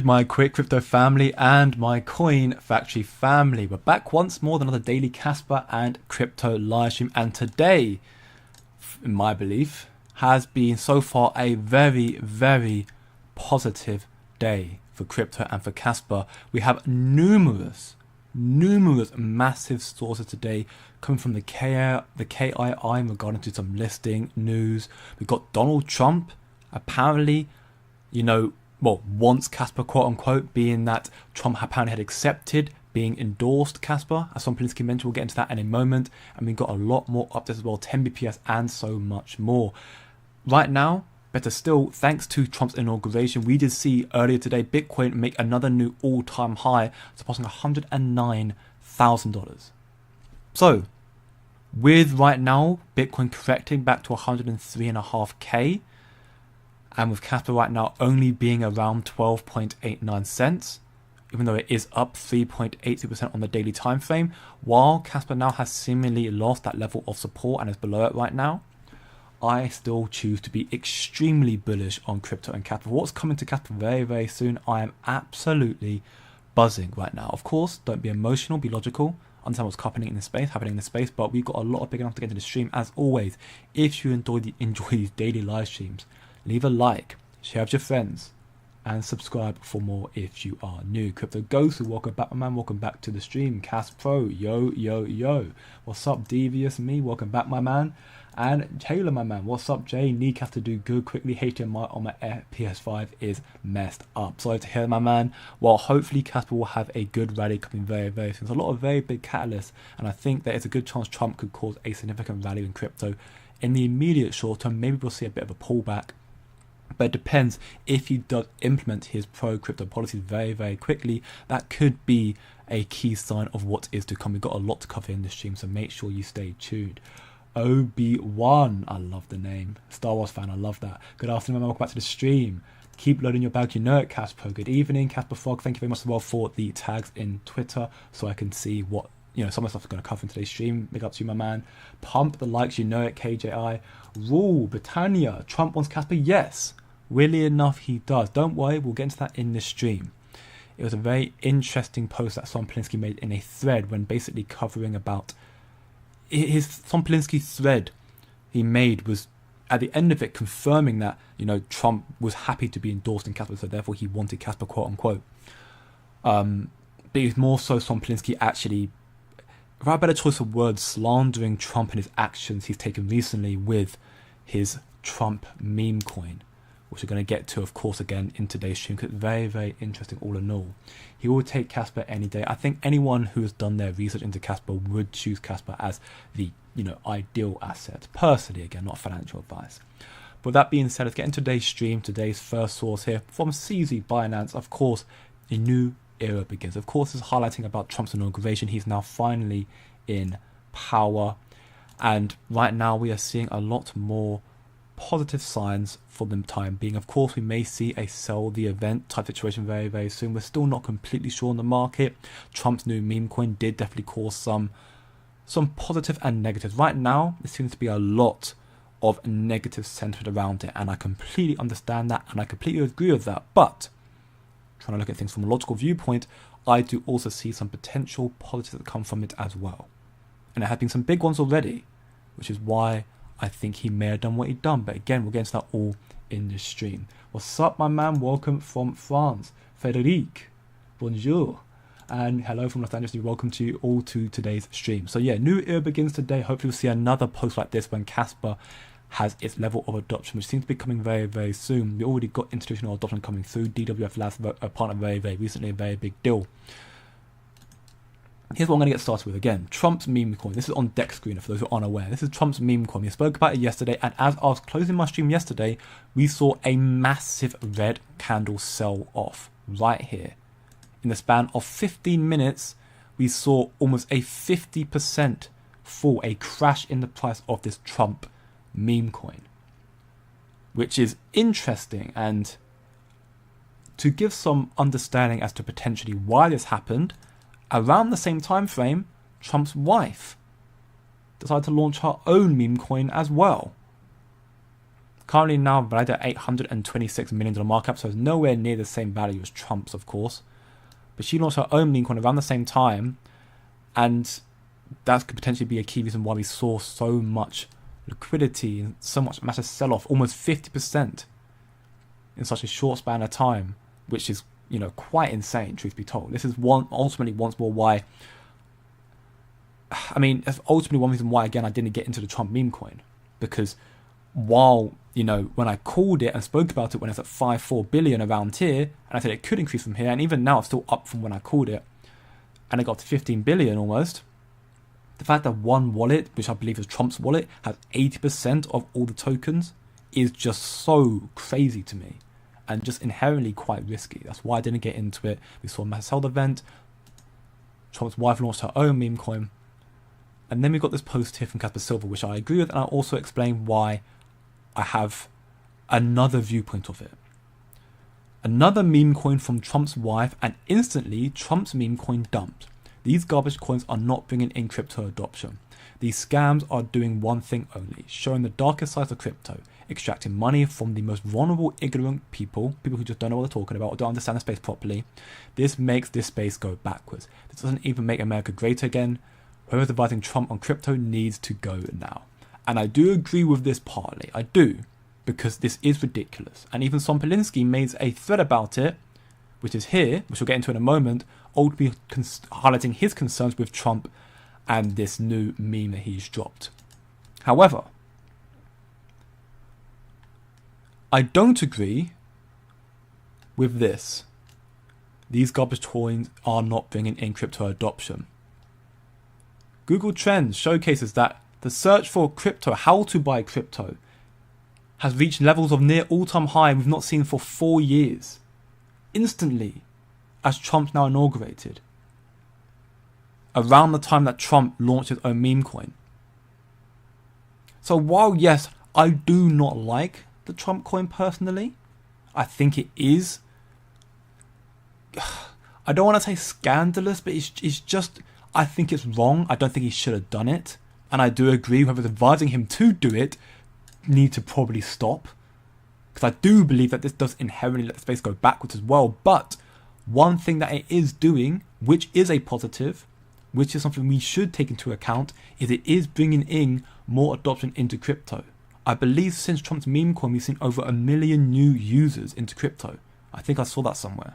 My quick crypto family and my coin factory family, we're back once more with another daily Casper and crypto live stream, and today, in my belief, has been so far a very positive day for crypto and for Casper. We have numerous massive sources today coming from the KII in regarding to some listing news. We've got Donald Trump apparently, wants Casper, quote unquote, being that Trump apparently had accepted being endorsed Casper, as some Polinsky mentioned. We'll get into that in a moment. And we've got a lot more updates as well, 10 BPS and so much more. Right now, better still, thanks to Trump's inauguration, we did see earlier today Bitcoin make another new all-time high, surpassing $109,000. So, with right now Bitcoin correcting back to 103.5k, and with Casper right now only being around 12.89 cents, even though it is up 3.82% on the daily time frame, while Casper now has seemingly lost that level of support and is below it right now, I still choose to be extremely bullish on crypto and Casper. What's coming to Casper very soon, I am absolutely buzzing right now. Of course, don't be emotional, be logical, understand what's happening in the space, but we've got a lot of big enough to get into the stream. As always, if you enjoy these daily live streams, leave a like, share with your friends, and subscribe for more if you are new. Crypto Ghost, welcome back, my man. Welcome back to the stream. Cas Pro, yo. What's up, Devious Me? Welcome back, my man. And Taylor, my man. What's up, Jay? Need Cas to do good quickly. HDMI on my PS5 is messed up. Sorry to hear, my man. Well, hopefully Casper will have a good rally coming very soon. There's a lot of very big catalysts, and I think there is a good chance Trump could cause a significant rally in crypto. In the immediate short term, maybe we'll see a bit of a pullback. But it depends if he does implement his pro-crypto policies very quickly. That could be a key sign of what is to come. We've got a lot to cover in this stream, so make sure you stay tuned. Obi-Wan, I love the name. Star Wars fan, I love that. Good afternoon, welcome back to the stream. Keep loading your bag, you know it, Casper. Good evening, Casper Frog. Thank you very much as well for the tags in Twitter, so I can see what some of the stuff is going to cover in today's stream. Big up to you, my man. Pump the likes, you know it, KJI. Rule, Britannia, Trump wants Casper, yes. Weirdly enough, he does. Don't worry, we'll get into that in this stream. It was a very interesting post that Son Polinsky made in a thread when basically covering about his Son Polinsky thread he made was at the end of it confirming that Trump was happy to be endorsed in Casper, so therefore he wanted Casper, quote unquote. But it's more so Son Polinsky actually, without a better choice of words, slandering Trump and his actions he's taken recently with his Trump meme coin, which we're going to get to, of course, again in today's stream, because it's very interesting all in all. He will take Casper any day. I think anyone who has done their research into Casper would choose Casper as the ideal asset. Personally, again, not financial advice. But with that being said, let's get into today's stream. Today's first source here from CZ Binance. Of course, a new era begins. Of course, it's highlighting about Trump's inauguration. He's now finally in power. And right now we are seeing a lot more positive signs for the time being. Of course, we may see a sell the event type situation very soon. We're still not completely sure on the market. Trump's new meme coin did definitely cause some positive and negatives. Right now, there seems to be a lot of negative sentiment around it, and I completely understand that, and I completely agree with that. But trying to look at things from a logical viewpoint, I do also see some potential positives that come from it as well. And there have been some big ones already, which is why I think he may have done what he'd done. But again, we'll get into that all in this stream. What's up, my man? Welcome from France. Frederic, bonjour. And hello from Los Angeles. Welcome to you all to today's stream. So yeah, new era begins today. Hopefully we'll see another post like this when Casper has its level of adoption, which seems to be coming very soon. We already got institutional adoption coming through. DWF Labs partnered very recently, a very big deal. Here's what I'm going to get started with. Again, Trump's meme coin. This is on deck screener for those who are unaware. This is Trump's meme coin. We spoke about it yesterday, and as I was closing my stream yesterday, we saw a massive red candle sell off right here. In the span of 15 minutes, we saw almost a 50% fall, a crash in the price of this Trump meme coin, which is interesting. And to give some understanding as to potentially why this happened, around the same time frame, Trump's wife decided to launch her own meme coin as well. currently now valued at $826 million market cap, so it's nowhere near the same value as Trump's, of course. But she launched her own meme coin around the same time, and that could potentially be a key reason why we saw so much liquidity and so much massive sell-off, almost 50% in such a short span of time, which is, you know, quite insane, truth be told. This is ultimately once more why, I mean, that's ultimately one reason why, again, I didn't get into the Trump meme coin, because while, you know, when I called it and spoke about it when it's at 5-4 billion around here, and I said it could increase from here, and even now it's still up from when I called it, and it got to 15 billion almost. The fact that one wallet, which I believe is Trump's wallet, has 80% of all the tokens is just so crazy to me, and just inherently quite risky. That's why I didn't get into it. We saw a massive sell event. Trump's wife launched her own meme coin. And then we got this post here from Casper Silver, which I agree with, and I'll also explain why I have another viewpoint of it. Another meme coin from Trump's wife, and instantly Trump's meme coin dumped. These garbage coins are not bringing in crypto adoption. These scams are doing one thing only, showing the darkest sides of crypto, extracting money from the most vulnerable, ignorant people who just don't know what they're talking about or don't understand the space properly. This makes this space go backwards. This doesn't even make America great again. Whoever's advising Trump on crypto needs to go now. And I do agree with this partly. I do. Because this is ridiculous. And even Son Polinsky made a thread about it, which is here, which we'll get into in a moment, ultimately highlighting his concerns with Trump and this new meme that he's dropped. However, I don't agree with this. These garbage coins are not bringing in crypto adoption. Google Trends showcases that the search for crypto, how to buy crypto, has reached levels of near all-time high we've not seen for 4 years. Instantly, as Trump's now inaugurated. Around the time that Trump launched his own meme coin. So while, yes, I do not like the Trump coin personally, I think it is, I don't want to say scandalous, but it's just, I think it's wrong. I don't think he should have done it. And I do agree, whoever's advising him to do it need to probably stop. Because I do believe that this does inherently let the space go backwards as well. But one thing that it is doing, which is a positive, which is something we should take into account, is it is bringing in more adoption into crypto. I believe since Trump's meme coin, we've seen over 1 million new users into crypto. I think I saw that somewhere.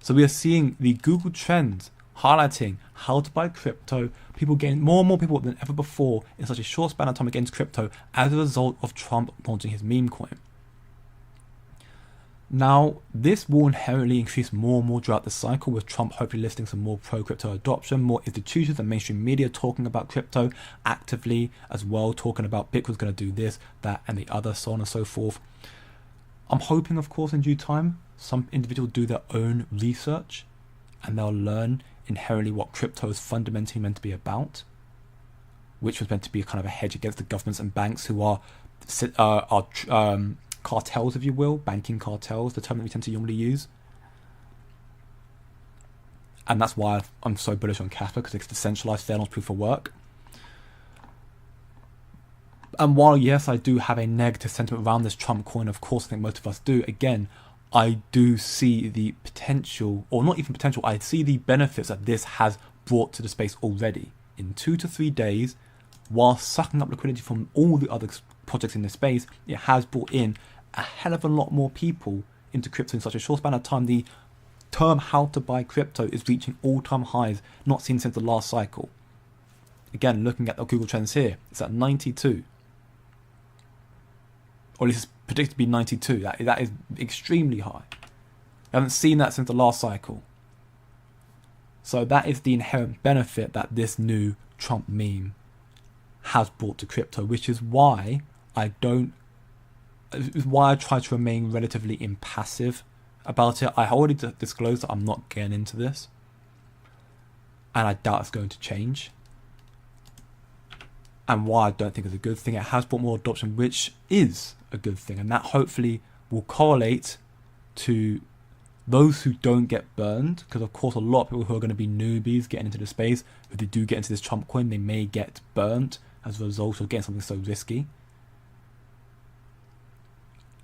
So we are seeing the Google Trends highlighting how to buy crypto, people getting more and more people than ever before in such a short span of time against crypto as a result of Trump launching his meme coin. Now, this will inherently increase more and more throughout the cycle, with Trump hopefully listing some more pro-crypto adoption, more institutions and mainstream media talking about crypto actively as well, talking about Bitcoin's going to do this, that, and the other, so on and so forth. I'm hoping, of course, in due time, some individuals do their own research and they'll learn inherently what crypto is fundamentally meant to be about, which was meant to be a kind of a hedge against the governments and banks who are cartels, if you will, banking cartels, the term that we tend to normally use. And that's why I'm so bullish on Casper, because it's decentralized, fair, not proof of work. And while, yes, I do have a negative sentiment around this Trump coin, of course, I think most of us do, again, I do see the potential, or not even potential, I see the benefits that this has brought to the space already. In 2 to 3 days, while sucking up liquidity from all the other projects in the space, it has brought in a hell of a lot more people into crypto in such a short span of time. The term how to buy crypto is reaching all-time highs not seen since the last cycle. Again, looking at the Google Trends here, it's at 92. Or at least it's predicted to be 92. That is extremely high. I haven't seen that since the last cycle. So that is the inherent benefit that this new Trump meme has brought to crypto, which is why I try to remain relatively impassive about it. I already disclosed that I'm not getting into this, and I doubt it's going to change. And why I don't think it's a good thing, it has brought more adoption, which is a good thing, and that hopefully will correlate to those who don't get burned, because of course a lot of people who are going to be newbies getting into the space, if they do get into this Trump coin, they may get burned as a result of getting something so risky.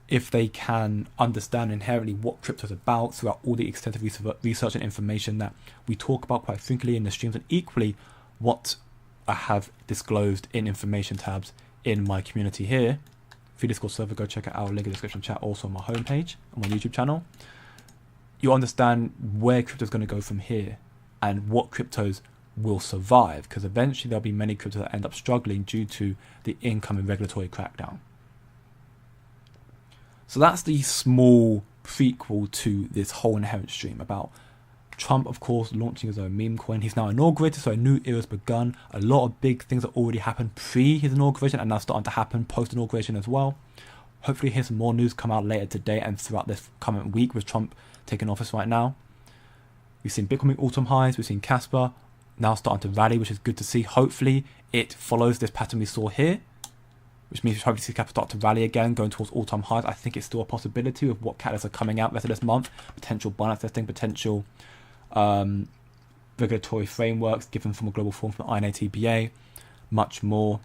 if they can understand inherently what crypto is about throughout all the extensive research and information that we talk about quite frequently in the streams, and equally what I have disclosed in information tabs in my community here. Free Discord server, go check it out, link in the description chat, also on my homepage, on my YouTube channel. You understand where crypto is going to go from here and what cryptos will survive, because eventually there'll be many cryptos that end up struggling due to the incoming regulatory crackdown. So that's the small prequel to this whole inherent stream about Trump, of course, launching his own meme coin. He's now inaugurated, so a new era's begun. A lot of big things that already happened pre his inauguration and now starting to happen post inauguration as well. Hopefully hear some more news come out later today and throughout this coming week with Trump taking office right now. We've seen Bitcoin make all-time highs. We've seen Casper now starting to rally, which is good to see. Hopefully it follows this pattern we saw here, which means we hopefully see Casper start to rally again, going towards all-time highs. I think it's still a possibility with what catalysts are coming out rest of this month. Potential Binance testing, potential regulatory frameworks given from a global forum from INATBA, much more.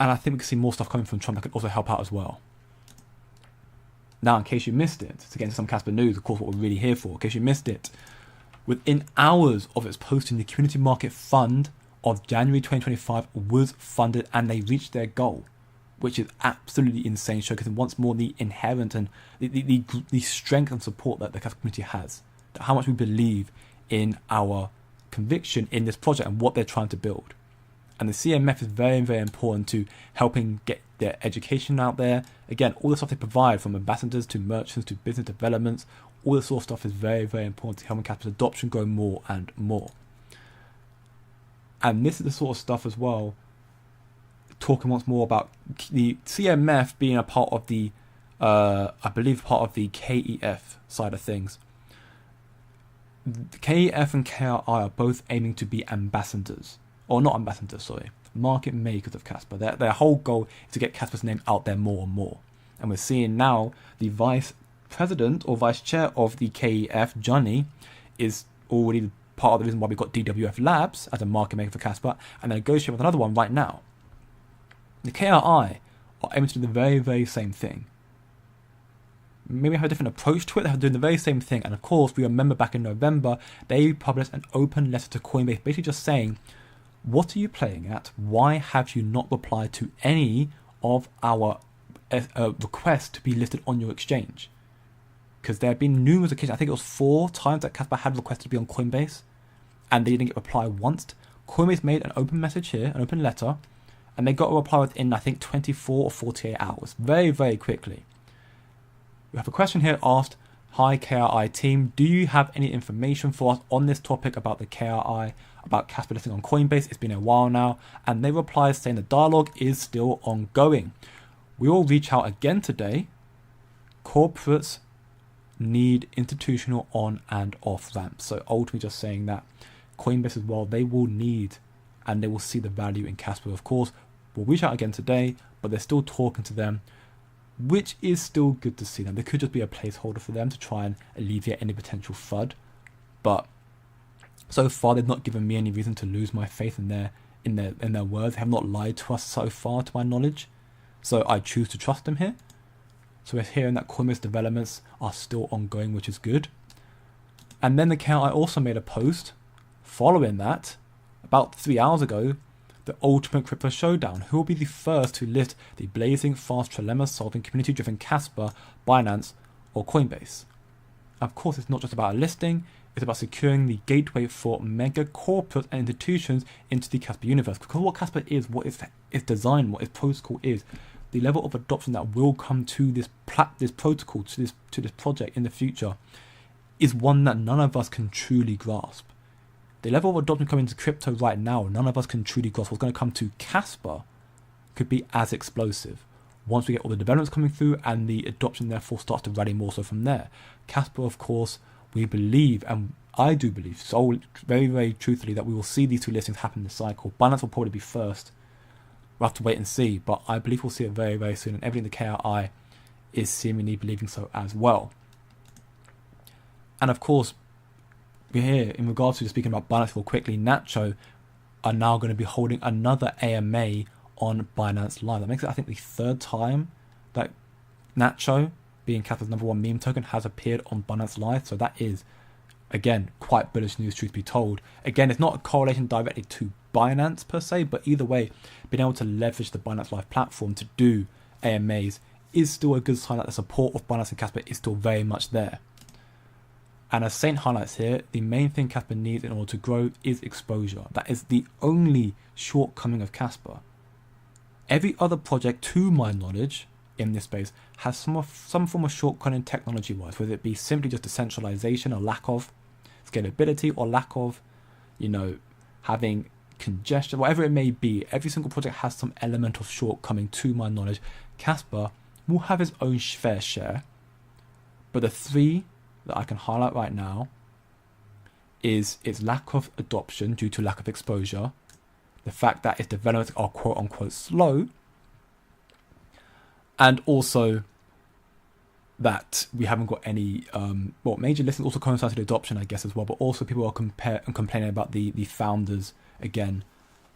And I think we can see more stuff coming from Trump that could also help out as well. Now, in case you missed it, to get into some Casper news, of course, what we're really here for, in case you missed it, within hours of its posting, the Community Market Fund of January 2025 was funded and they reached their goal, which is absolutely insane, showcasing once more the inherent and the strength and support that the Casper community has, how much we believe in our conviction in this project and what they're trying to build. And the CMF is very, very important to helping get their education out there. Again, all the stuff they provide, from ambassadors to merchants to business developments, all this sort of stuff is very, very important to helping Casper's adoption grow more and more. And this is the sort of stuff as well, talking once more about the CMF being a part of the, I believe part of the KEF side of things. The KEF and KRI are both aiming to be ambassadors. Or not ambassadors, sorry, market makers of Casper. Their whole goal is to get Casper's name out there more and more. And we're seeing now the vice president or vice chair of the KEF, Johnny, is already part of the reason why we've got DWF Labs as a market maker for Casper, and they're negotiating with another one right now. The KRI are aiming to do the very, very same thing. Maybe have a different approach to it. They're doing the very same thing. And of course, we remember back in November, they published an open letter to Coinbase, basically just saying, what are you playing at? Why have you not replied to any of our requests to be listed on your exchange? Because there have been numerous occasions, I think it was 4 times that Casper had requested to be on Coinbase, and they didn't get a reply once. Coinbase made an open message here, an open letter, and they got a reply within, I think, 24 or 48 hours. Very, very quickly. We have a question here asked, hi KRI team, do you have any information for us on this topic about the KRI, about Casper listing on Coinbase? It's been a while now. And they replied saying the dialogue is still ongoing. We will reach out again today. Corporates need institutional on and off ramps. So ultimately just saying that Coinbase as well, they will need and they will see the value in Casper. Of course, we'll reach out again today, but they're still talking to them, which is still good to see them. There could just be a placeholder for them to try and alleviate any potential FUD. But so far, they've not given me any reason to lose my faith in their words. They have not lied to us so far, to my knowledge. So I choose to trust them here. So we're hearing that Coinbase developments are still ongoing, which is good. And then the KRI also made a post following that, about 3 hours ago, the ultimate crypto showdown. Who will be the first to list the blazing fast trilemma solving community driven Casper, Binance, or Coinbase? Of course, it's not just about a listing, it's about securing the gateway for mega corporates and institutions into the Casper universe. Because what Casper is, what its design, what its protocol is, the level of adoption that will come to this protocol, to this project in the future, is one that none of us can truly grasp. The level of adoption coming to crypto right now, none of us can truly grasp. What's going to come to Casper could be as explosive once we get all the developments coming through and the adoption therefore starts to rally more so from there. Casper, of course, we believe, and I do believe so very, very truthfully, that we will see these 2 listings happen this cycle. Binance will probably be first. We'll have to wait and see, but I believe we'll see it very, very soon, and everything the KRI is seemingly believing so as well. And of course, we're here in regards to speaking about Binance real quickly. Nacho are now going to be holding another AMA on Binance Live. That makes it, I think, the 3rd time that Nacho, being Casper's #1 meme token, has appeared on Binance Live. So that is, again, quite bullish news, truth be told. Again, it's not a correlation directly to Binance per se, but either way, being able to leverage the Binance Live platform to do AMAs is still a good sign that the support of Binance and Casper is still very much there. And as Saint highlights here, the main thing Casper needs in order to grow is exposure. That is the only shortcoming of Casper. Every other project, to my knowledge, in this space has some form of shortcoming technology-wise, whether it be simply just decentralization or lack of scalability or lack of, having congestion, whatever it may be. Every single project has some element of shortcoming, to my knowledge. Casper will have its own fair share, but the three that I can highlight right now is its lack of adoption due to lack of exposure, the fact that its developments are quote-unquote slow, and also that we haven't got any, major listings also coincide with adoption, I guess, as well, but also people are complaining about the founders, again,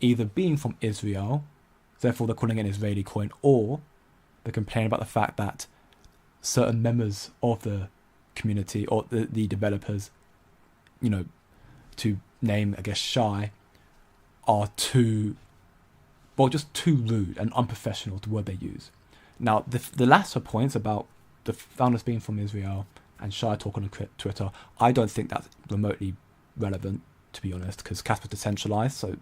either being from Israel, therefore they're calling it an Israeli coin, or they're complaining about the fact that certain members of the community or the developers, to name, I guess, shy, are just too rude and unprofessional to what they use. Now, the latter points about the founders being from Israel and shy talk on Twitter, I don't think that's remotely relevant, to be honest, because Casper's decentralized, so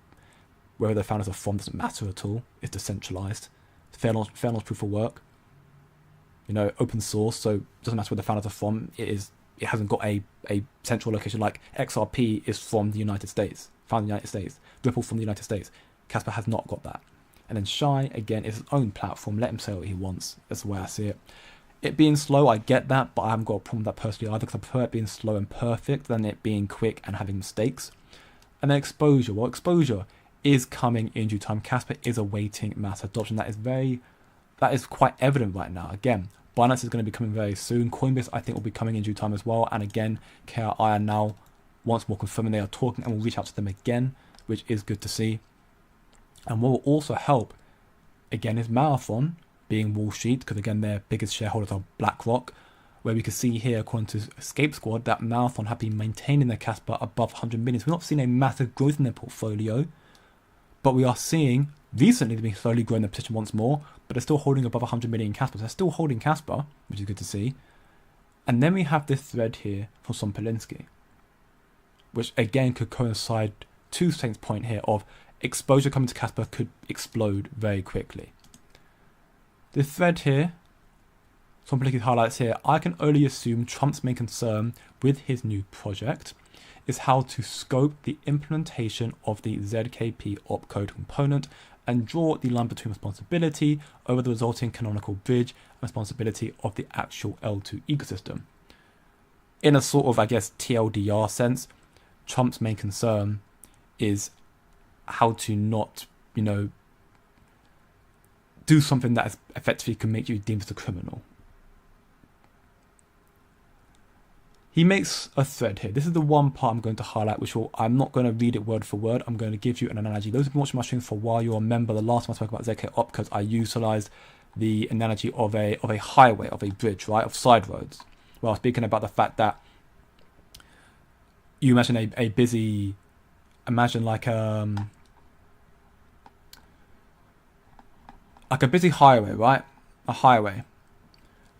wherever the founders are from doesn't matter at all. It's decentralized. Fair launch proof of work. Open source, so it doesn't matter where the founders are from. It hasn't got a central location like XRP is from the United States, found in the United States. Ripple from the United States. Casper has not got that. And then Shy, again, is his own platform. Let him say what he wants. That's the way I see it. It being slow, I get that, but I haven't got a problem with that personally either, because I prefer it being slow and perfect than it being quick and having mistakes. And then exposure. Well, exposure is coming in due time. Casper is awaiting mass adoption. That is quite evident right now. Again, Binance is going to be coming very soon. Coinbase, I think, will be coming in due time as well. And again, KRI are now once more confirming they are talking, and we'll reach out to them again, which is good to see. And what will also help, again, is Marathon being Wall Street, because again, their biggest shareholders are BlackRock, where we can see here, according to Escape Squad, that Marathon have been maintaining their Casper above 100 million. So we're not seeing a massive growth in their portfolio, but we are seeing recently they've been slowly growing their position once more, but they're still holding above 100 million Casper. So they're still holding Casper, which is good to see. And then we have this thread here from Son Polinsky, which again could coincide to Saint's point here of exposure coming to Casper could explode very quickly. This thread here, Son Polinsky highlights here, I can only assume Trump's main concern with his new project is how to scope the implementation of the ZKP opcode component and draw the line between responsibility over the resulting canonical bridge and responsibility of the actual L2 ecosystem. In a sort of, I guess, TLDR sense, Trump's main concern is how to not, do something that is effectively can make you deemed as a criminal. He makes a thread here. This is the one part I'm going to highlight, I'm not going to read it word for word. I'm going to give you an analogy. Those who've been watching my streams for a while, you'll remember the last time I spoke about ZK opcodes, I utilized the analogy of a highway, of a bridge, right, of side roads. Well, I was speaking about the fact that you imagine like a busy highway, right? A highway.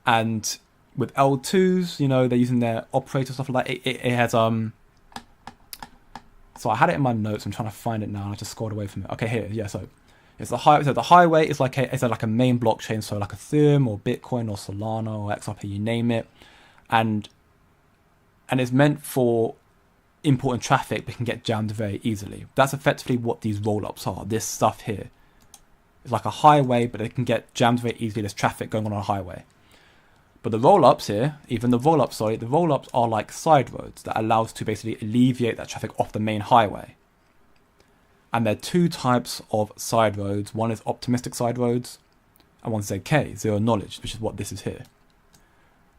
And with L2s, they're using their operator stuff like that. It has so I had it in my notes. I'm trying to find it now, and I just scrolled away from it. Okay, here, yeah. So it's the highway. So the highway is like a main blockchain, so like Ethereum or Bitcoin or Solana or XRP, you name it, and it's meant for importing traffic, but can get jammed very easily. That's effectively what these rollups are. This stuff here is like a highway, but it can get jammed very easily. There's traffic going on a highway. But the rollups here, the rollups are like side roads that allows to basically alleviate that traffic off the main highway. And there are two types of side roads. One is optimistic side roads, and one's ZK, zero knowledge, which is what this is here.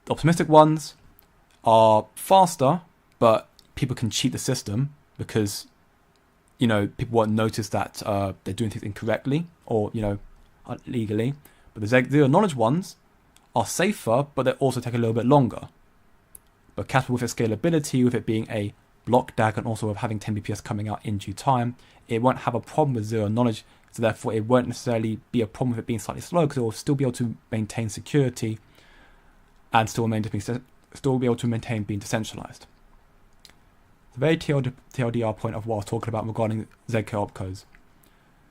The optimistic ones are faster, but people can cheat the system because, people won't notice that they're doing things incorrectly or, illegally. But the zero knowledge ones are safer, but they also take a little bit longer. But Casper, with its scalability, with it being a block DAG, and also with having 10 BPS coming out in due time, it won't have a problem with zero knowledge. So therefore, it won't necessarily be a problem with it being slightly slow, because it will still be able to maintain security and still be able to maintain being decentralized. The very TLDR point of what I was talking about regarding ZK opcos.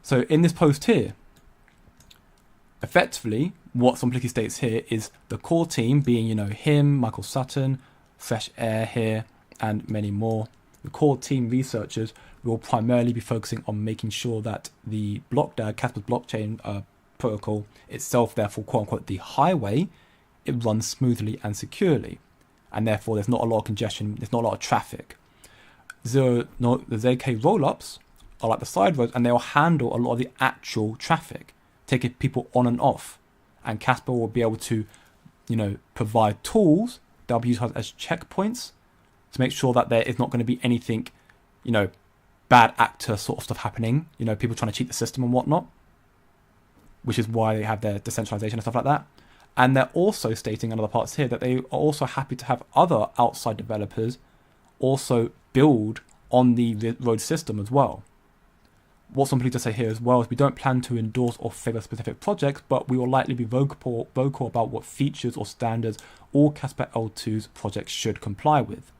So in this post here, effectively, what Simplicity states here is the core team being, him, Michael Sutton, Fresh Air here, and many more. The core team researchers will primarily be focusing on making sure that the block DAG, Casper's blockchain protocol itself, therefore, quote unquote, the highway, it runs smoothly and securely. And therefore, there's not a lot of congestion, there's not a lot of traffic. The ZK rollups are like the side roads, and they'll handle a lot of the actual traffic, taking people on and off. And Casper will be able to, provide tools that will be utilized as checkpoints to make sure that there is not going to be anything, bad actor sort of stuff happening, people trying to cheat the system and whatnot, which is why they have their decentralization and stuff like that. And they're also stating in other parts here that they are also happy to have other outside developers also build on the road system as well. What's something to say here as well is we don't plan to endorse or favor specific projects, but we will likely be vocal about what features or standards all Casper L2's projects should comply with.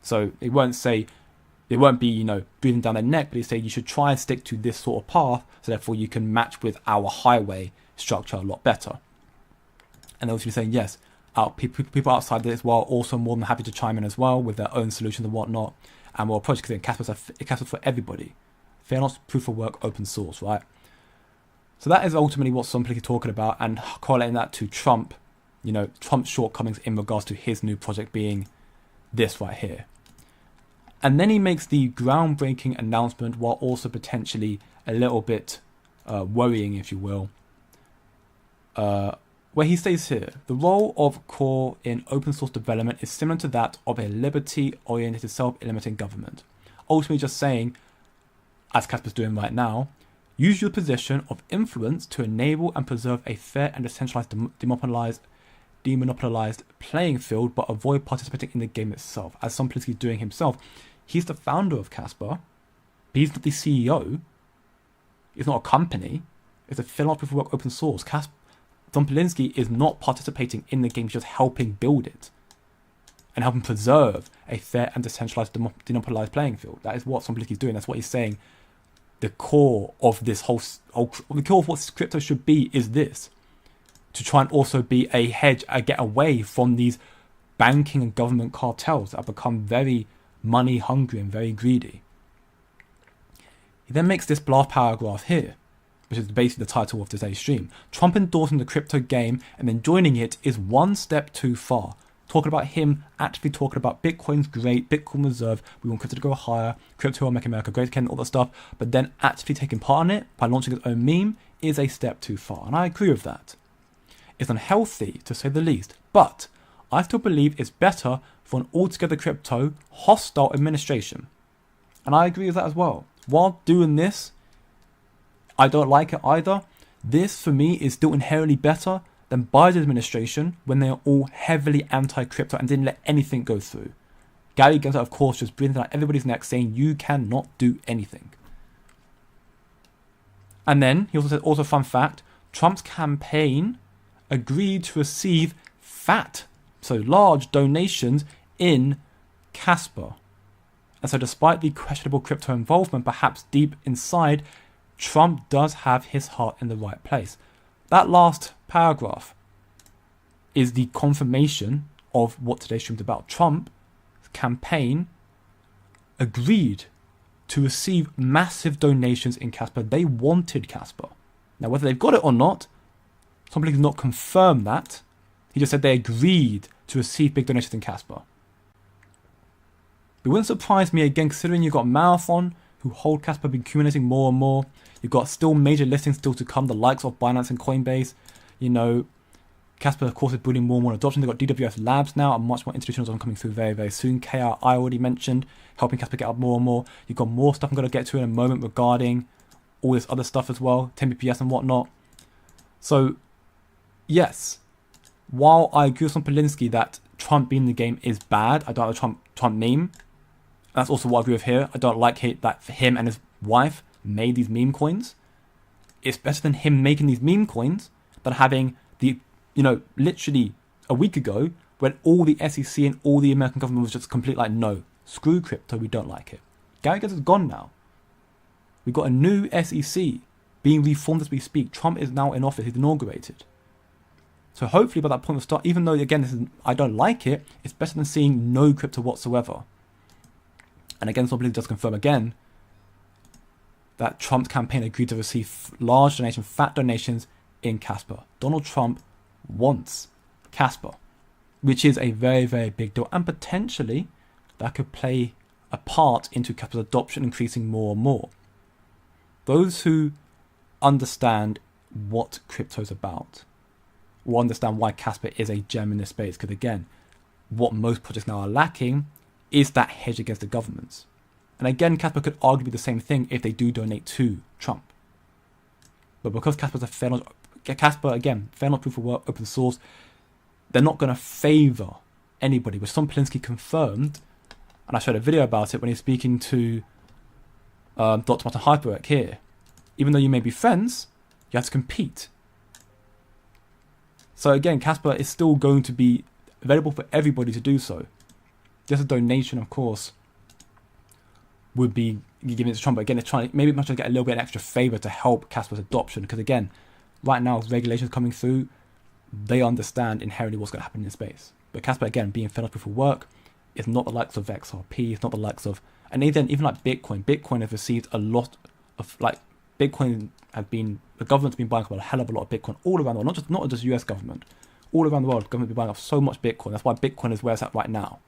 So it won't be, breathing down their neck, but they say you should try and stick to this sort of path, so therefore you can match with our highway structure a lot better. And they're also saying, yes, people outside this as well are also more than happy to chime in as well with their own solutions and whatnot. And we'll approach it because Casper's for everybody. Fairness, proof of work, open source, right? So that is ultimately what Simplicity talking about, and correlating that to Trump, Trump's shortcomings in regards to his new project being this right here. And then he makes the groundbreaking announcement, while also potentially a little bit worrying, if you will, where he states here, the role of core in open source development is similar to that of a liberty-oriented self-limiting government. Ultimately just saying, as Casper's doing right now, use your position of influence to enable and preserve a fair and decentralized demonopolized playing field, but avoid participating in the game itself. As Simplicity is doing himself, he's the founder of Casper, but he's not the CEO. It's not a company. It's a philanthropy for work open source. Simplicity is not participating in the game, he's just helping build it and helping preserve a fair and decentralized demonopolized playing field. That is what Simplicity is doing. That's what he's saying. The core of this the core of what crypto should be is this, to try and also be a hedge, get away from these banking and government cartels that have become very money hungry and very greedy. He then makes this last paragraph here, which is basically the title of today's stream. Trump endorsing the crypto game and then joining it is one step too far. Talking about him actually talking about Bitcoin's great, Bitcoin reserve, we want crypto to go higher, crypto will make America great again, all that stuff, but then actually taking part in it by launching his own meme is a step too far. And I agree with that. It's unhealthy, to say the least, but I still believe it's better for an altogether crypto hostile administration. And I agree with that as well. While doing this, I don't like it either. This, for me, is still inherently better than Biden's administration when they are all heavily anti-crypto and didn't let anything go through. Gary Gensler, of course, just breathing down everybody's neck saying you cannot do anything. And then, he also said, also fun fact, Trump's campaign agreed to receive fat, so large donations in Casper. And so despite the questionable crypto involvement, perhaps deep inside, Trump does have his heart in the right place. That last paragraph is the confirmation of what today's stream is about. Trump's campaign agreed to receive massive donations in Casper. They wanted Casper. Now, whether they've got it or not, somebody has not confirmed that. He just said they agreed to receive big donations in Casper. It wouldn't surprise me again, considering you've got Marathon, who hold Casper, been accumulating more and more. You've got still major listings still to come, the likes of Binance and Coinbase. Casper, of course, is building more and more adoption. They've got DWS Labs now, and much more institutional coming through very, very soon. KRI already mentioned, helping Casper get up more and more. You've got more stuff I'm going to get to in a moment regarding all this other stuff as well, 10 BPS and whatnot. So, yes, while I agree with some Polinsky that Trump being in the game is bad, I don't like the Trump meme. That's also what I agree with here. I don't like that him and his wife made these meme coins. It's better than him making these meme coins than having the, literally a week ago when all the SEC and all the American government was just complete like, no, screw crypto, we don't like it. Gary Gensler is gone now. We've got a new SEC being reformed as we speak. Trump is now in office. He's inaugurated. So hopefully by that point we'll start, even though, again, I don't like it, it's better than seeing no crypto whatsoever. And again, somebody does confirm again that Trump's campaign agreed to receive large donations, fat donations in Casper. Donald Trump wants Casper, which is a very, very big deal. And potentially that could play a part into Casper's adoption increasing more and more. Those who understand what crypto is about will understand why Casper is a gem in this space. Because again, what most projects now are lacking is that hedge against the governments. And again, Casper could arguably be the same thing if they do donate to Trump. But because Casper's fair not proof of work, open source, they're not going to favour anybody, which Tom Polinsky confirmed, and I showed a video about it when he's speaking to Dr. Martin Hyperwork here. Even though you may be friends, you have to compete. So again, Casper is still going to be available for everybody to do so. Just a donation, of course, would be given to Trump. But again, it's trying maybe to get a little bit of extra favour to help Casper's adoption. Because again, right now, as regulations coming through, they understand inherently what's going to happen in this space. But Casper, again, being fair proof of work, is not the likes of XRP, it's not the likes of, and even like Bitcoin. Bitcoin has received a lot of, Bitcoin has been, the government's been buying up a hell of a lot of Bitcoin all around the world, not just US government, all around the world, the government has been buying up so much Bitcoin. That's why Bitcoin is where it's at right now.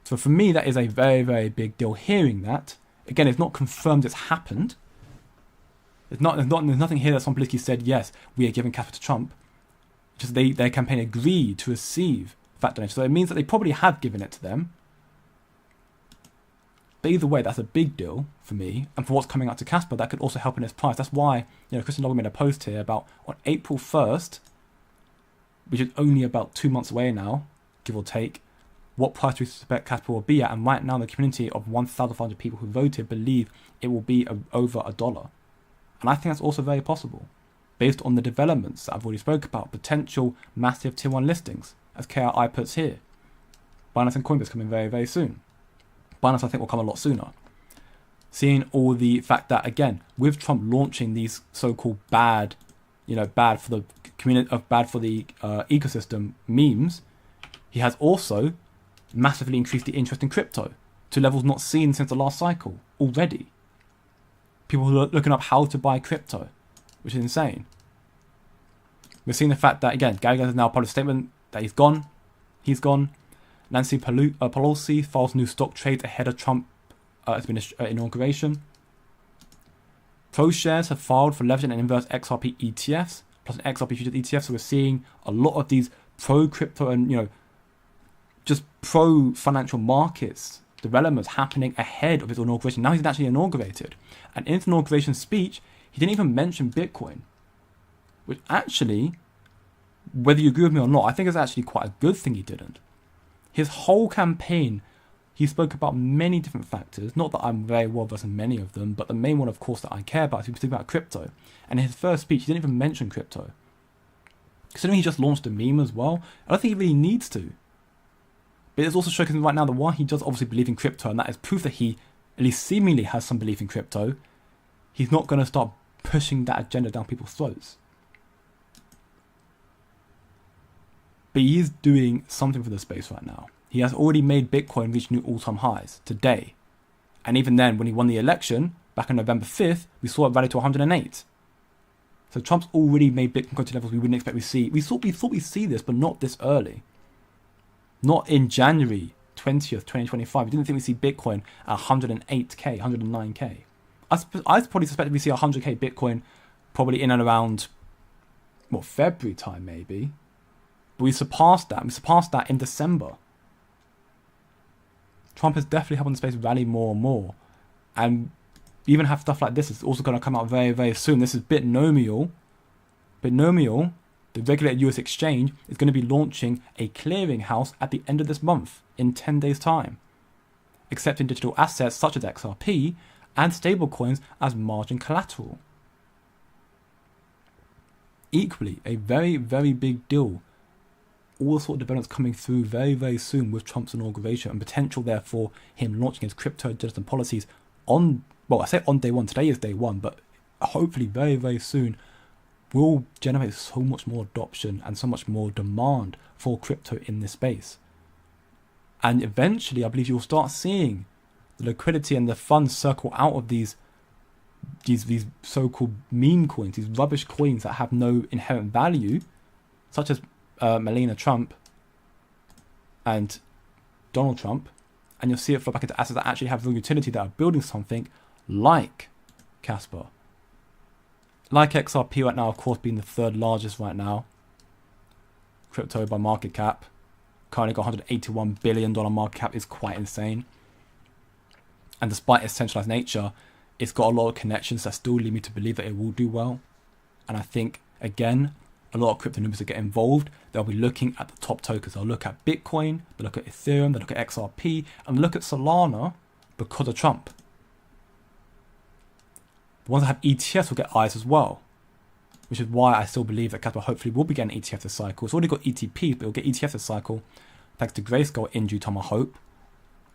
So for me, that is a very, very big deal. Hearing that, again, it's not confirmed it's happened. There's nothing here that some politically said, yes, we are giving Casper to Trump. Just their campaign agreed to receive fat donations. So it means that they probably have given it to them. But either way, that's a big deal for me. And for what's coming out to Casper, that could also help in its price. That's why, Crescendo made a post here about on April 1st, which is only about 2 months away now, give or take, what price we suspect Casper will be at. And right now, the community of 1,500 people who voted believe it will be over $1. And I think that's also very possible, based on the developments that I've already spoke about, potential massive tier 1 listings, as KRI puts here. Binance and Coinbase coming very, very soon. Binance, I think, will come a lot sooner. Seeing all the fact that, again, with Trump launching these so-called bad for the community, bad for the ecosystem memes, he has also massively increased the interest in crypto to levels not seen since the last cycle already. People who are looking up how to buy crypto, which is insane. We're seeing the fact that, again, Gary Gensler has now published a statement that he's gone. He's gone. Nancy Pelosi files new stock trades ahead of Trump inauguration. ProShares have filed for leveraging and inverse XRP ETFs, plus an XRP futures ETF. So we're seeing a lot of these pro-crypto and, just pro-financial markets developments happening ahead of his inauguration. Now he's actually inaugurated. And in his inauguration speech, he didn't even mention Bitcoin. Which actually, whether you agree with me or not, I think it's actually quite a good thing he didn't. His whole campaign, he spoke about many different factors. Not that I'm very well versed in many of them, but the main one, of course, that I care about is he was speaking about crypto. And in his first speech, he didn't even mention crypto. Considering he just launched a meme as well, I don't think he really needs to. But it's also showing right now that while he does obviously believe in crypto, and that is proof that he at least seemingly has some belief in crypto, he's not going to start pushing that agenda down people's throats. But he is doing something for the space right now. He has already made Bitcoin reach new all-time highs today. And even then, when he won the election, back on November 5th, we saw it rally to 108. So Trump's already made Bitcoin go to levels we wouldn't expect to see. We thought we'd see this, but not this early. Not in January 20th, 2025. We didn't think we'd see Bitcoin at 108k, 109k. I probably suspected we'd see 100k Bitcoin probably in and around, February time maybe. But we surpassed that. We surpassed that in December. Trump has definitely helped the space rally more and more. And even have stuff like this is also going to come out very, very soon. This is Bitnomial. Bitnomial The regulated US exchange is going to be launching a clearinghouse at the end of this month, in 10 days' time, accepting digital assets such as XRP and stablecoins as margin collateral. Equally, a very, very big deal. All the sort of developments coming through very, very soon with Trump's inauguration and potential, therefore, him launching his crypto digital policies on, well, I say on day one, today is day one, but hopefully very, very soon will generate so much more adoption and so much more demand for crypto in this space. And eventually, I believe you'll start seeing the liquidity and the funds circle out of these so-called meme coins, these rubbish coins that have no inherent value, such as Melania Trump and Donald Trump, and you'll see it flow back into assets that actually have real utility, that are building something like Casper. Like XRP right now, of course, being the third largest right now, crypto by market cap, currently got $181 billion market cap, is quite insane. And despite its centralized nature, it's got a lot of connections that still lead me to believe that it will do well. And I think, again, a lot of crypto noobs that get involved, they'll be looking at the top tokens. They'll look at Bitcoin, they'll look at Ethereum, they'll look at XRP, and look at Solana because of Trump. The ones that have ETFs will get eyes as well, which is why I still believe that Casper hopefully will be getting ETF this cycle. It's already got ETP, but it'll get ETF this cycle, thanks to Grayscale in due time, I hope.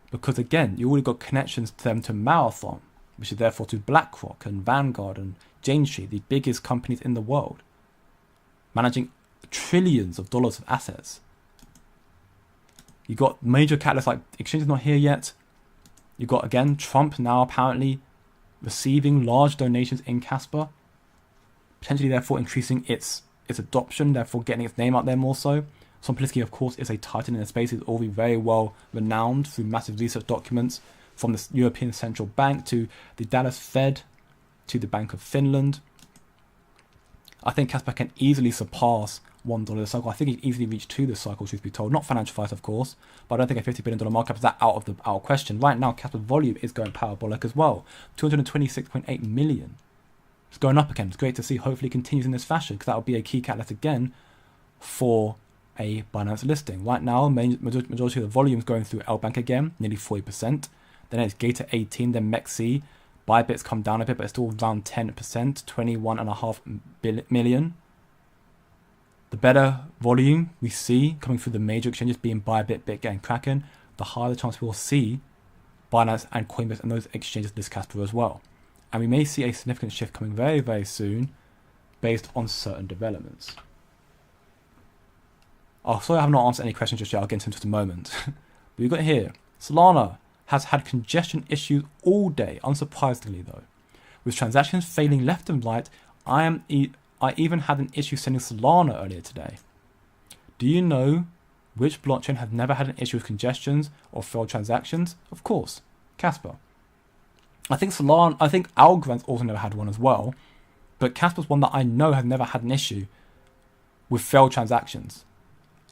Because again, you already got connections to them to Marathon, which is therefore to BlackRock and Vanguard and Jane Street, the biggest companies in the world, managing trillions of dollars of assets. You got major catalysts like exchange is not here yet. You got, again, Trump now apparently receiving large donations in Casper, potentially therefore increasing its adoption, therefore getting its name out there more so. Tom Polinsky, of course, is a titan in the space. He's already very well renowned through massive research documents, from the European Central Bank to the Dallas Fed to the Bank of Finland. I think Casper can easily surpass $1 this cycle. I think he can easily reach $2 this cycle, truth be told. Not financial advice, of course, but I don't think a $50 billion market cap is that out of question. Right now, Casper's volume is going parabolic as well. 226.8 million. It's going up again. It's great to see. Hopefully it continues in this fashion, because that will be a key catalyst again for a Binance listing. Right now, majority of the volume is going through LBank again, nearly 40%. Then it's Gator 18, then MEXC. Bybit's come down a bit, but it's still around 10%, 21.5 million. The better volume we see coming through the major exchanges being Bybit, BitGet, and Kraken, the higher the chance we will see Binance and Coinbase and those exchanges list Casper as well. And we may see a significant shift coming very, very soon based on certain developments. Oh, sorry I have not answered any questions just yet. I'll get into it in just a moment. But we've got here, Solana has had congestion issues all day, unsurprisingly though. With transactions failing left and right, I even had an issue sending Solana earlier today. Do you know which blockchain has never had an issue with congestions or failed transactions? Of course, Casper. I think Algorand's also never had one as well, but Casper's one that I know has never had an issue with failed transactions.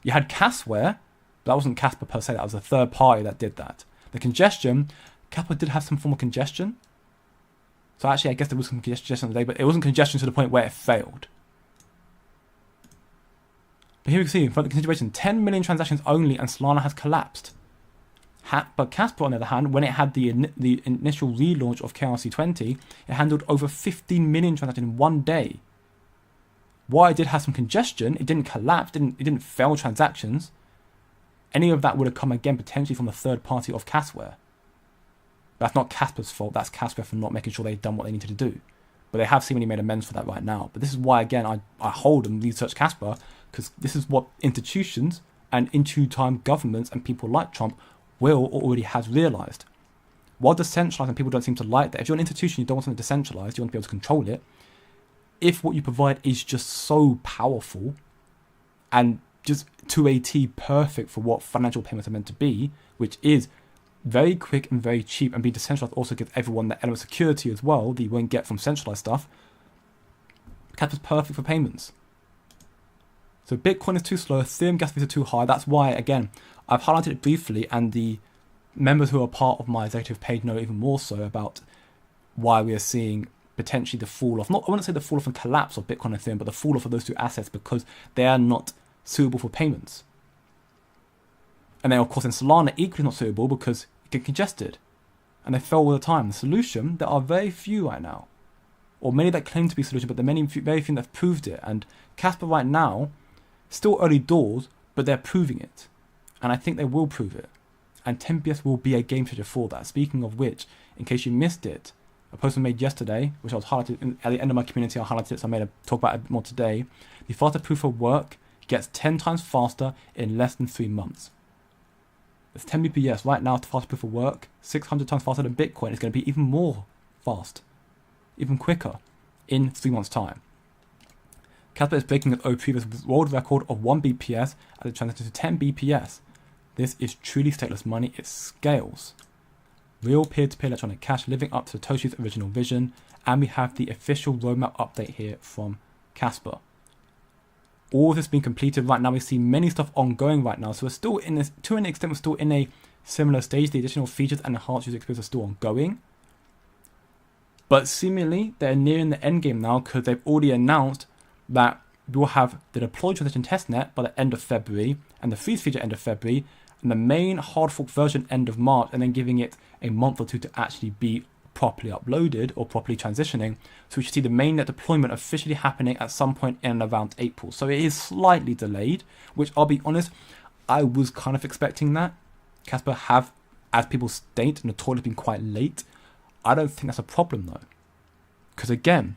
You had Casware, but that wasn't Casper per se, that was a third party that did that. The congestion, Casper did have some form of congestion. So actually, I guess there was some congestion today, but it wasn't congestion to the point where it failed. But here we can see, in front of the consideration, 10 million transactions only, and Solana has collapsed. But Casper, on the other hand, when it had the initial relaunch of KRC20, it handled over 15 million transactions in one day. While it did have some congestion, it didn't collapse, it didn't fail transactions. Any of that would have come again potentially from the third party of Casware. That's not Casper's fault, that's Casper for not making sure they've done what they needed to do. But they have seemingly made amends for that right now. But this is why, again, I hold and research Casper, because this is what institutions and in due time governments and people like Trump will or already has realised. While decentralised and people don't seem to like that, if you're an institution, you don't want something decentralised, you want to be able to control it. If what you provide is just so powerful and just to a T perfect for what financial payments are meant to be, which is very quick and very cheap, and being decentralized also gives everyone that element of security as well that you won't get from centralized stuff, Casper's perfect for payments. So Bitcoin is too slow, Ethereum gas fees are too high. That's why, again, I've highlighted it briefly, and the members who are part of my executive page know even more so about why we are seeing potentially the fall off. I wouldn't say the fall off and collapse of Bitcoin and Ethereum, but the fall off of those two assets because they are not suitable for payments. And then, of course, in Solana, equally not suitable because it gets congested. And they fail all the time. The solution, there are very few right now. Or many that claim to be solution, but there are very few that have proved it. And Casper right now, still early doors, but they're proving it. And I think they will prove it. And 10 BPS will be a game changer for that. Speaking of which, in case you missed it, a post was made yesterday, which I was highlighted at the end of my community. I highlighted it, so I made a talk about it a bit more today. The faster proof of work gets 10 times faster in less than 3 months. It's 10 BPS right now to fast proof of work, 600 times faster than Bitcoin. It's going to be even more fast, even quicker in 3 months' time. Casper is breaking its own previous world record of 1 BPS as it transitions to 10 BPS. This is truly stateless money. It scales. Real peer-to-peer electronic cash living up to Satoshi's original vision. And we have the official roadmap update here from Casper. All of this being completed right now. We see many stuff ongoing right now. So we're still in this, to an extent, we're still in a similar stage. The additional features and enhanced user experience are still ongoing. But seemingly, they're nearing the end game now because they've already announced that we will have the deployed transition testnet by the end of February and the freeze feature end of February and the main hard fork version end of March, and then giving it a month or two to actually be properly uploaded or properly transitioning. So we should see the mainnet deployment officially happening at some point in around April. So it is slightly delayed, which I'll be honest, I was kind of expecting that. Casper have, as people state, notoriously been quite late. I don't think that's a problem though. Because again,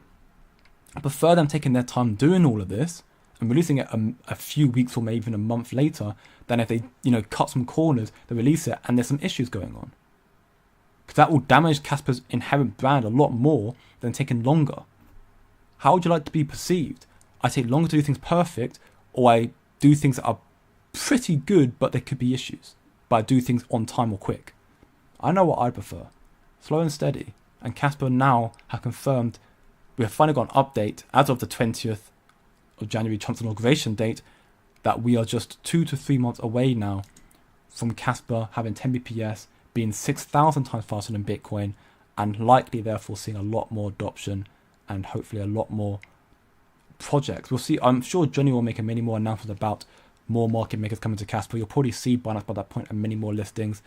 I prefer them taking their time doing all of this and releasing it a few weeks or maybe even a month later than if they, cut some corners, they release it and there's some issues going on. Because that will damage Casper's inherent brand a lot more than taking longer. How would you like to be perceived? I take longer to do things perfect, or I do things that are pretty good but there could be issues, but I do things on time or quick. I know what I prefer. Slow and steady. And Casper now have confirmed we have finally got an update as of the 20th of January, Trump's inauguration date, that we are just 2 to 3 months away now from Casper having 10 BPS, being 6,000 times faster than Bitcoin, and likely therefore seeing a lot more adoption and hopefully a lot more projects. We'll see. I'm sure Johnny will make many more announcements about more market makers coming to Casper. You'll probably see Binance by that point and many more listings.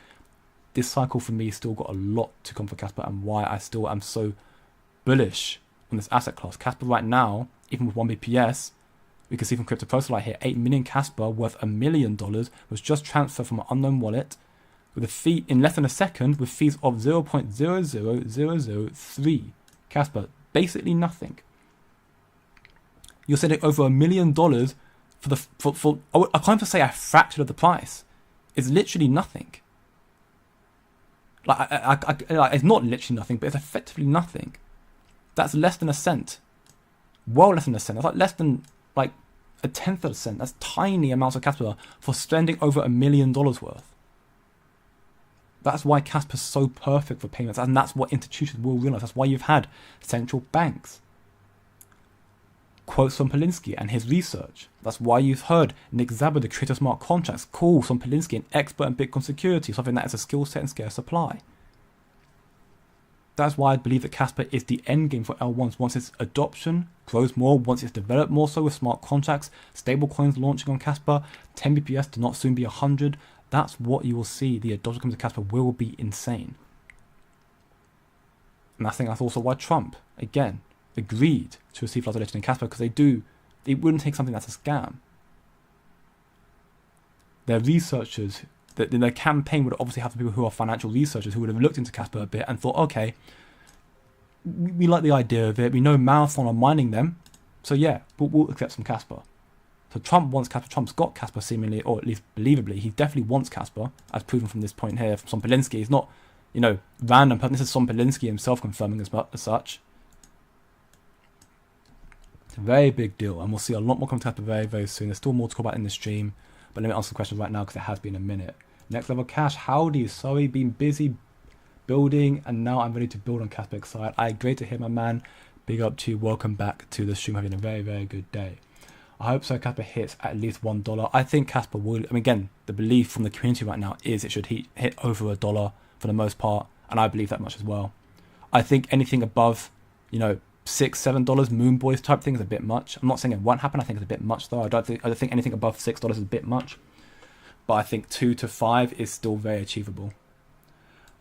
This cycle for me still got a lot to come for Casper, and why I still am so bullish on this asset class. Casper right now, even with 1 BPS, we can see from Crypto Postal right here, 8 million Casper worth $1 million was just transferred from an unknown wallet with a fee in less than a second with fees of 0.00003. Casper, basically nothing. You're sending over $1 million for I can't even say a fraction of the price. It's literally nothing. Like it's not literally nothing, but it's effectively nothing. That's less than a cent. Well, less than a cent. That's like less than like a tenth of a cent. That's tiny amounts of Casper for spending over $1 million worth. That's why Casper's so perfect for payments, and that's what institutions will realize. That's why you've had central banks. Quotes from Polinsky and his research. That's why you've heard Nick Szabo, the creator of smart contracts, call from Polinsky an expert in Bitcoin security, something that is a skill set and scarce supply. That's why I believe that Casper is the end game for L1s once its adoption grows more, once it's developed more so with smart contracts, stable coins launching on Casper, 10 BPS to not soon be 100. That's what you will see. The adoption coming to Casper will be insane. And I think that's also why Trump, again, agreed to receive lots of in Casper, because they wouldn't take something that's a scam. Their researchers, their campaign would obviously have people who are financial researchers who would have looked into Casper a bit and thought, okay, we like the idea of it. We know Marathon are mining them, so yeah, we'll accept some Casper. So Trump wants Casper. Trump's got Casper seemingly, or at least believably. He definitely wants Casper, as proven from this point here from Polinsky. He's not, random. This is Polinsky himself confirming as such. It's a very big deal, and we'll see a lot more come to Casper very, very soon. There's still more to talk about in the stream, but let me answer the questions right now because it has been a minute. Next level cash, howdy. Sorry, been busy building, and now I'm ready to build on Casper side. Great to hear, my man. Big up to you. Welcome back to the stream. Having a very, very good day. I hope so. Casper hits at least $1. I think Casper will. Again, the belief from the community right now is it should hit over $1 for the most part, and I believe that much as well. I think anything above you know, $6-7 Moon Boys type thing is a bit much. I'm not saying it won't happen. I think it's a bit much though. I don't think anything above $6 is a bit much. But I think 2 to 5 is still very achievable.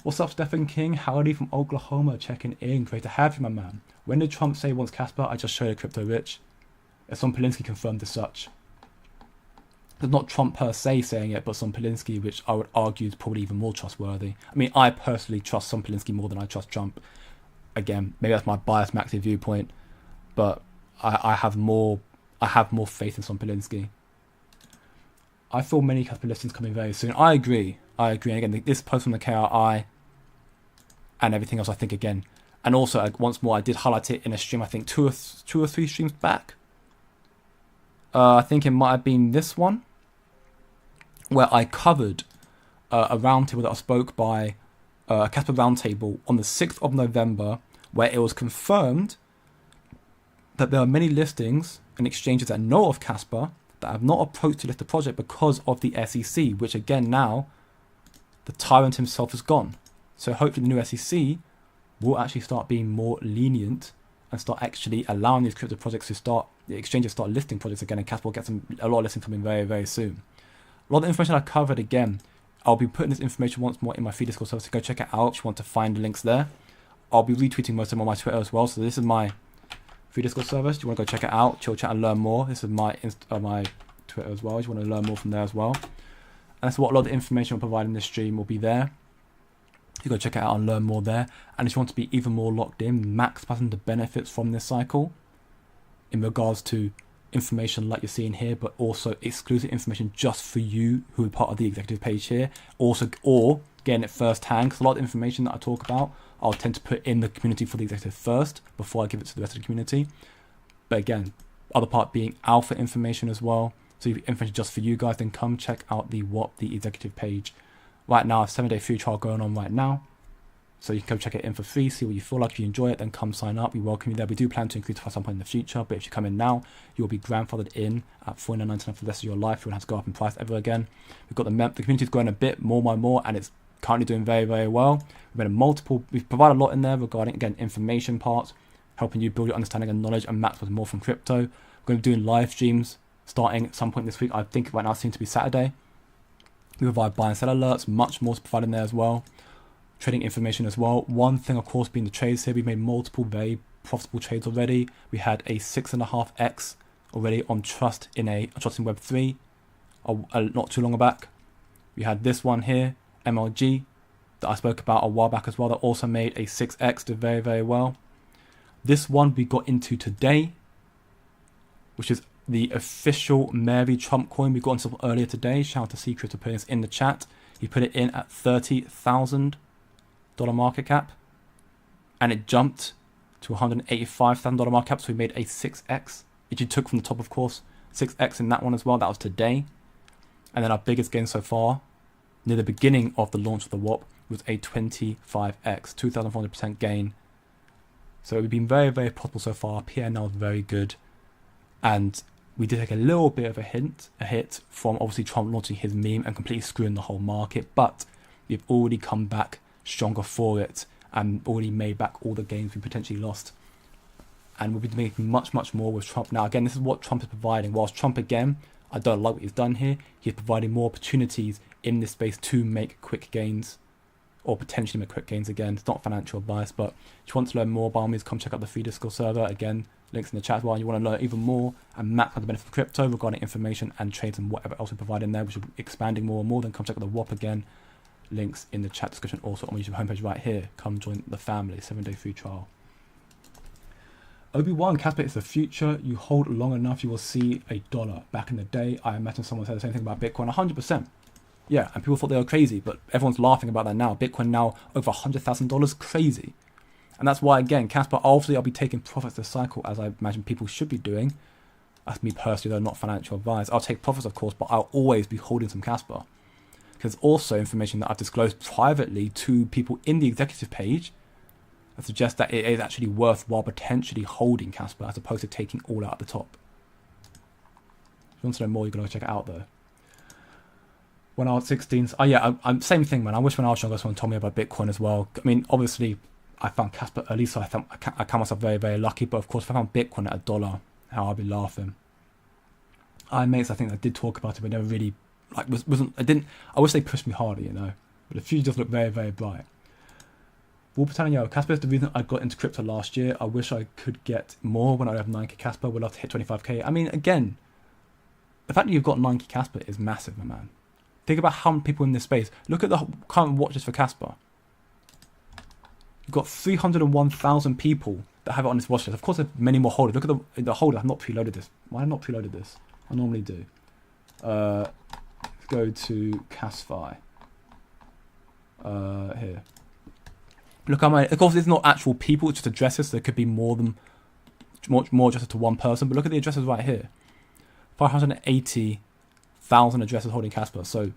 What's up, Stephen King? Howdy from Oklahoma, checking in. Great to have you, my man. When did Trump say he wants Casper? I just showed a crypto rich. Some Polinsky confirmed as such. It's not Trump per se saying it, but some Polinsky, which I would argue is probably even more trustworthy. I mean, I personally trust some Polinsky more than I trust Trump. Again, maybe that's my biased Maxi viewpoint, but I have more faith in some Polinsky. I feel many Casper listings coming very soon. I agree. And again, this post from the KRI and everything else, I think, again. And also, once more, I did highlight it in a stream, I think two or three streams back. I think it might have been this one, where I covered a roundtable that I spoke by a Casper roundtable on the 6th of November, where it was confirmed that there are many listings and exchanges that know of Casper that have not approached to list the project because of the SEC, which again now, the tyrant himself is gone. So hopefully the new SEC will actually start being more lenient and start actually allowing these crypto projects to start, the exchanges start listing projects again, and Casper will get a lot of listings coming very, very soon. A lot of the information I covered, again, I'll be putting this information once more in my free Discord server, so go check it out if you want to find the links there. I'll be retweeting most of them on my Twitter as well, so this is my free Discord server. If you want to go check it out, chill chat and learn more. This is my my Twitter as well, if you want to learn more from there as well. And that's what a lot of the information we'll provide in this stream will be there. You go check it out and learn more there. And if you want to be even more locked in, maximizing the benefits from this cycle in regards to information like you're seeing here, but also exclusive information just for you who are part of the executive page here. Also, or getting it first hand, because a lot of the information that I talk about, I'll tend to put in the community for the executive first before I give it to the rest of the community. But again, other part being alpha information as well. So if information just for you guys, then come check out the executive page. Right now, a 7-day free trial going on right now. So you can come check it in for free, see what you feel like. If you enjoy it, then come sign up. We welcome you there. We do plan to increase at some point in the future, but if you come in now, you'll be grandfathered in at $49.99 for the rest of your life. You won't have to go up in price ever again. We've got the community's growing a bit more by more, and it's currently doing very, very well. We've provided a lot in there regarding, again, information parts, helping you build your understanding and knowledge and maximize more from crypto. We're going to be doing live streams starting at some point this week. I think right now it seems to be Saturday. We provide buy and sell alerts, much more to provide in there as well. Trading information as well. One thing, of course, being the trades here. We've made multiple very profitable trades already. We had a 6.5x already on Trust in Web3 not too long back. We had this one here, MLG, that I spoke about a while back as well, that also made a 6x, did very, very well. This one we got into today, which is the official Mary Trump coin. We got into earlier today. Shout out to Secret of putting this in the chat. He put it in at $30,000 market cap, and it jumped to $185,000 market cap. So we made a 6x, which you took from the top, of course. 6x in that one as well. That was today. And then our biggest gain so far, near the beginning of the launch of the WAP, was a 25x, 2,400% gain. So we've been very, very profitable so far. P&L is very good. And we did take a little bit of a hit from obviously Trump launching his meme and completely screwing the whole market. But we've already come back stronger for it and already made back all the gains we potentially lost. And we'll be making much, much more with Trump. Now, again, this is what Trump is providing. Whilst Trump, again, I don't like what he's done here. He's providing more opportunities in this space to make quick gains, or potentially make quick gains again. It's not financial advice, but if you want to learn more, by all means, come check out the free Discord server. Again, links in the chat as well. And you want to learn even more and map out the benefit of crypto regarding information and trades and whatever else we provide in there, which will be expanding more and more, then come check out the WAP again. Links in the chat description, also on my YouTube homepage right here. Come join the family. 7-day free trial. Obi-Wan, Casper is the future. You hold long enough, you will see $1. Back in the day, I imagine someone said the same thing about Bitcoin. 100%. Yeah, and people thought they were crazy, but everyone's laughing about that now. Bitcoin now over $100,000, crazy. And that's why, again, Casper, obviously I'll be taking profits this cycle, as I imagine people should be doing. That's me personally, though, not financial advice. I'll take profits, of course, but I'll always be holding some Casper. Because also information that I've disclosed privately to people in the executive page that suggests that it is actually worthwhile potentially holding Casper as opposed to taking all out at the top. If you want to know more, you're going to check it out, though. When I was 16, I'm same thing, man. I wish when I was younger, someone told me about Bitcoin as well. I mean, obviously, I found Casper early, so I count myself very, very lucky. But of course, if I found Bitcoin at $1, how I'd be laughing. I had mates, I think, that did talk about it, but never really, like, wasn't. I wish they pushed me harder, you know. But the future does look very, very bright. Wolperton, yo, Casper is the reason I got into crypto last year. I wish I could get more when I have 9k Casper. Would love to hit 25k. I mean, again, the fact that you've got 9k Casper is massive, my man. Think about how many people in this space. Look at the current watches for Casper. You've got 301,000 people that have it on this watch list. Of course, there's many more holders. Look at the holders. I've not preloaded this. Why have I not preloaded this? I normally do. Let's go to Casfi. Here. Look how many. Of course, it's not actual people. It's just addresses. So there could be more addresses to one person. But look at the addresses right here. 580,000 addresses holding Casper. So,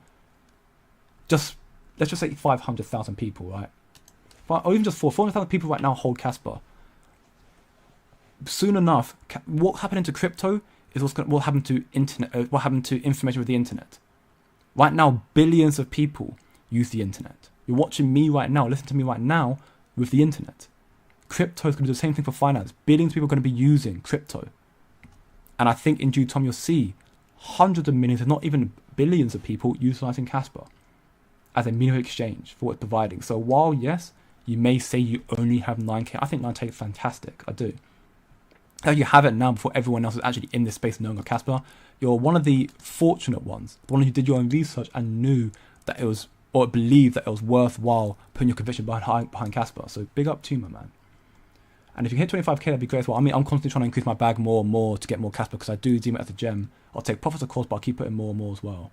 let's just say 500,000 people, right? Or even just 400,000 people right now hold Casper. Soon enough, what happened to crypto is what happened to internet. What happened to information with the internet? Right now, billions of people use the internet. You're watching me right now, listen to me right now with the internet. Crypto is going to do the same thing for finance. Billions of people are going to be using crypto. And I think in due time you'll see hundreds of millions, if not even billions of people utilizing Casper as a media exchange for what it's providing. So while, yes, you may say you only have 9k, I think 9k is fantastic. I do. If you have it now before everyone else is actually in this space knowing of Casper, you're one of the fortunate ones, the one who did your own research and knew that it was, or believed that it was worthwhile putting your conviction behind Casper. So big up to you, my man. And if you hit 25k, that'd be great as well. I mean, I'm constantly trying to increase my bag more and more to get more Casper because I do deem it as a gem. I'll take profits, of course, but I'll keep putting more and more as well.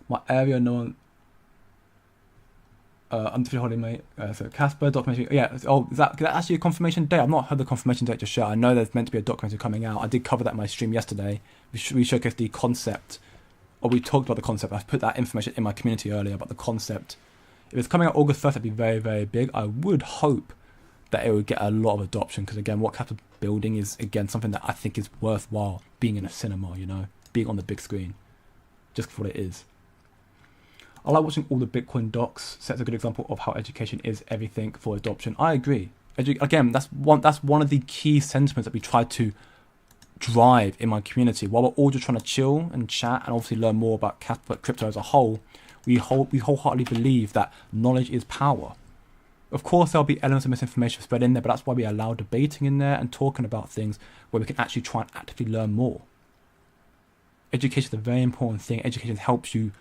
My area, no one. I'm definitely holding, mate. So Casper documentary. Yeah. Oh, is that actually a confirmation date? I've not heard the confirmation date just yet. I know there's meant to be a documentary coming out. I did cover that in my stream yesterday. We showcased the concept, or we talked about the concept. I've put that information in my community earlier about the concept. If it's coming out August 1st, that'd be very, very big. I would hope that it would get a lot of adoption because, again, what Casper's building is, again, something that I think is worthwhile being in a cinema, you know, being on the big screen, just for what it is. I like watching all the Bitcoin docs. Sets a good example of how education is everything for adoption. I agree. Again, that's one of the key sentiments that we try to drive in my community. While we're all just trying to chill and chat and obviously learn more about crypto as a whole, we wholeheartedly believe that knowledge is power. Of course, there'll be elements of misinformation spread in there, but that's why we allow debating in there and talking about things where we can actually try and actively learn more. Education is a very important thing. Education helps you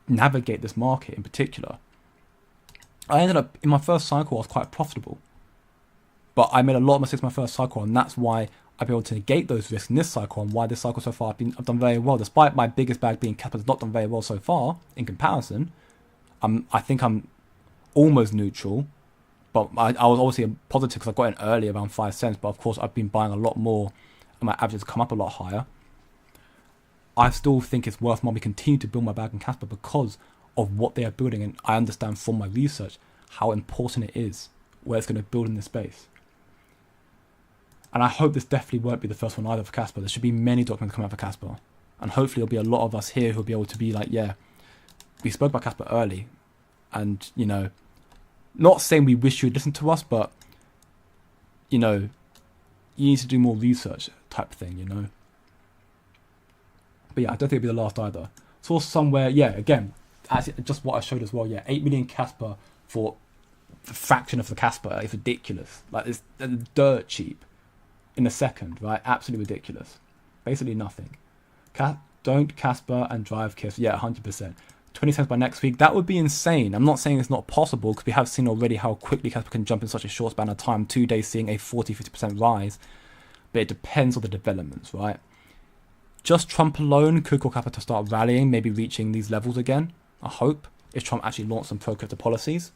navigate this market in particular. I ended up, in my first cycle, I was quite profitable. But I made a lot of mistakes in my first cycle, and that's why I've been able to negate those risks in this cycle, and why this cycle so far I've done very well. Despite my biggest bag being Casper, has not done very well so far in comparison. I think I'm almost neutral, but I was obviously positive because I got in early around 5 cents, but of course I've been buying a lot more, and my averages come up a lot higher. I still think it's worthwhile me continue to build my bag in Casper because of what they are building, and I understand from my research how important it is where it's going to build in this space. And I hope this definitely won't be the first one either for Casper. There should be many documents coming out for Casper, and hopefully there'll be a lot of us here who'll be able to be like, yeah, we spoke about Casper early, and, you know, not saying we wish you would listen to us, but, you know, you need to do more research type thing, you know. But yeah, I don't think it'll be the last either. Saw somewhere, yeah, again, actually, just what I showed as well, yeah, 8 million Casper for a fraction of the Casper is ridiculous. Like, it's dirt cheap in a second, right? Absolutely ridiculous. Basically nothing. Don't Casper and drive Kiss. Yeah, 100%. 20 cents by next week. That would be insane. I'm not saying it's not possible because we have seen already how quickly Casper can jump in such a short span of time. 2 days seeing a 40-50% rise. But it depends on the developments, right? Just Trump alone could cause Casper to start rallying, maybe reaching these levels again, I hope, if Trump actually launched some pro-crypto policies.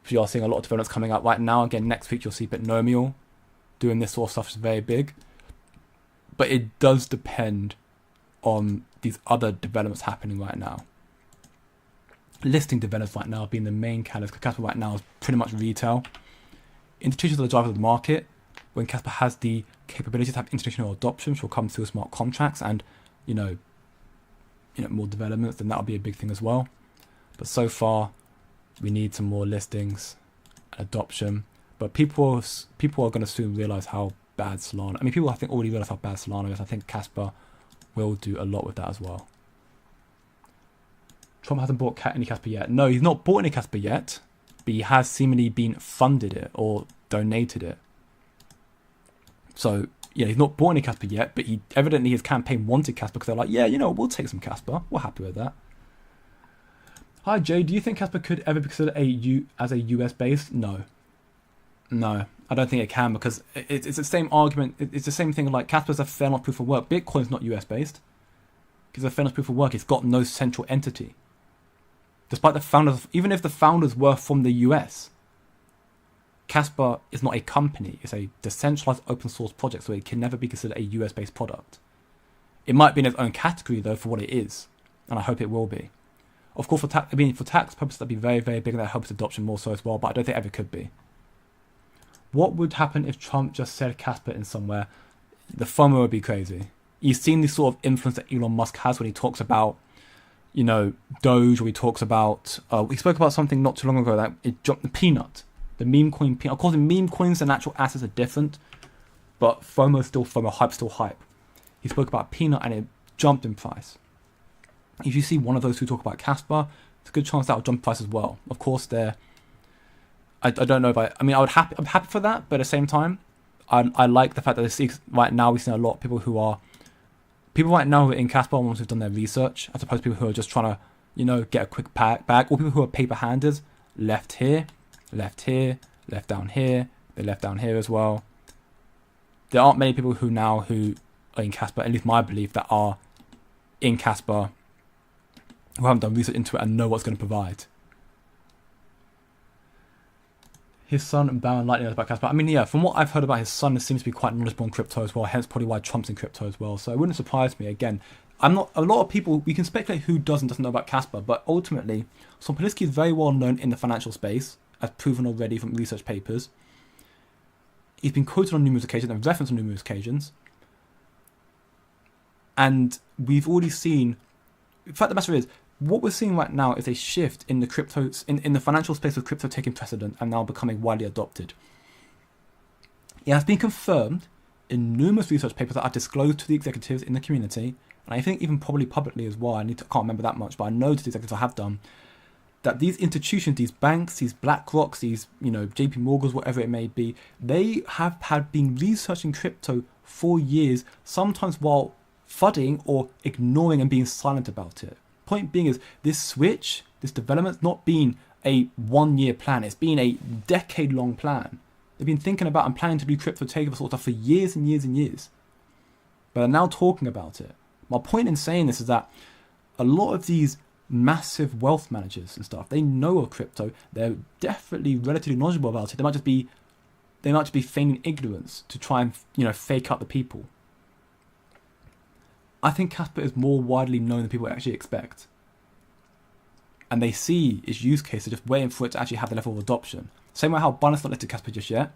So you are seeing a lot of developments coming out right now. Again, next week you'll see Bitnomial doing this sort of stuff is very big. But it does depend on these other developments happening right now. Listing developments right now being the main catalyst, because Casper right now is pretty much retail. Institutions are the drivers of the market. When Casper has the capability to have institutional adoption, which will come through smart contracts and, you know, more developments, then that'll be a big thing as well. But so far, we need some more listings, adoption. But people are going to soon realize how bad Solana. I mean, people I think already realize how bad Solana is. I think Casper will do a lot with that as well. Trump hasn't bought any Casper yet. No, he's not bought any Casper yet, but he has seemingly been funded it or donated it. So yeah, he's not bought any Casper yet, but he evidently his campaign wanted Casper because they're like, yeah, we'll take some Casper. We're happy with that. Hi Jay, do you think Casper could ever be considered as a US based? No, I don't think it can, because it's the same argument. It's the same thing like Casper's a fair enough proof of work. Bitcoin's not US based. Because a fair enough proof of work, it's got no central entity. Despite the founders, even if the founders were from the US, Casper is not a company. It's a decentralized open source project, so it can never be considered a US based product. It might be in its own category though for what it is, and I hope it will be. Of course, for tax purposes, that'd be very, very big, and that helps adoption more so as well. But I don't think it ever could be. What would happen if Trump just said Casper in somewhere? The FOMO would be crazy. You've seen the sort of influence that Elon Musk has when he talks about, Doge, or he talks about, he spoke about something not too long ago that it jumped the peanut, the meme coin peanut. Of course, meme coins and actual assets are different, but FOMO is still FOMO, hype still hype. He spoke about peanut and it jumped in price. If you see one of those who talk about Casper, it's a good chance that will jump price as well. Of course, I don't know if I'm happy for that, but at the same time, I like the fact that right now we've seen a lot of people who are in Casper, ones who've done their research, as opposed to people who are just trying to, get a quick bag, or people who are paper handers, left here, left down here, they left down here as well. There aren't many people who are in Casper, at least my belief, that are in Casper, who haven't done research into it and know what's going to provide. His son, Baron Lightning, knows about Casper. I mean, yeah, from what I've heard about his son, it seems to be quite knowledgeable in crypto as well, hence probably why Trump's in crypto as well. So it wouldn't surprise me. Again, a lot of people, we can speculate who doesn't know about Casper, but ultimately, Sompolinsky is very well known in the financial space, as proven already from research papers. He's been quoted on numerous occasions and referenced on numerous occasions. And we've already seen, in fact, the matter is, what we're seeing right now is a shift in the cryptos, in the financial space of crypto taking precedent and now becoming widely adopted. It has been confirmed in numerous research papers that are disclosed to the executives in the community, and I think even probably publicly as well. I can't remember that much, but I know to the executives I have done, that these institutions, these banks, these BlackRocks, these JP Morgans, whatever it may be, they have been researching crypto for years, sometimes while fudding or ignoring and being silent about it. Point being is, this switch, this development's not been a 1-year plan. It's been a decade-long plan. They've been thinking about and planning to do crypto takeover sort of stuff for years and years and years. But they're now talking about it. My point in saying this is that a lot of these massive wealth managers and stuff, they know of crypto. They're definitely relatively knowledgeable about it. They might just be feigning ignorance to try and fake out the people. I think Casper is more widely known than people actually expect. And they see its use case, they're just waiting for it to actually have the level of adoption. Same way how Binance not listed Casper just yet.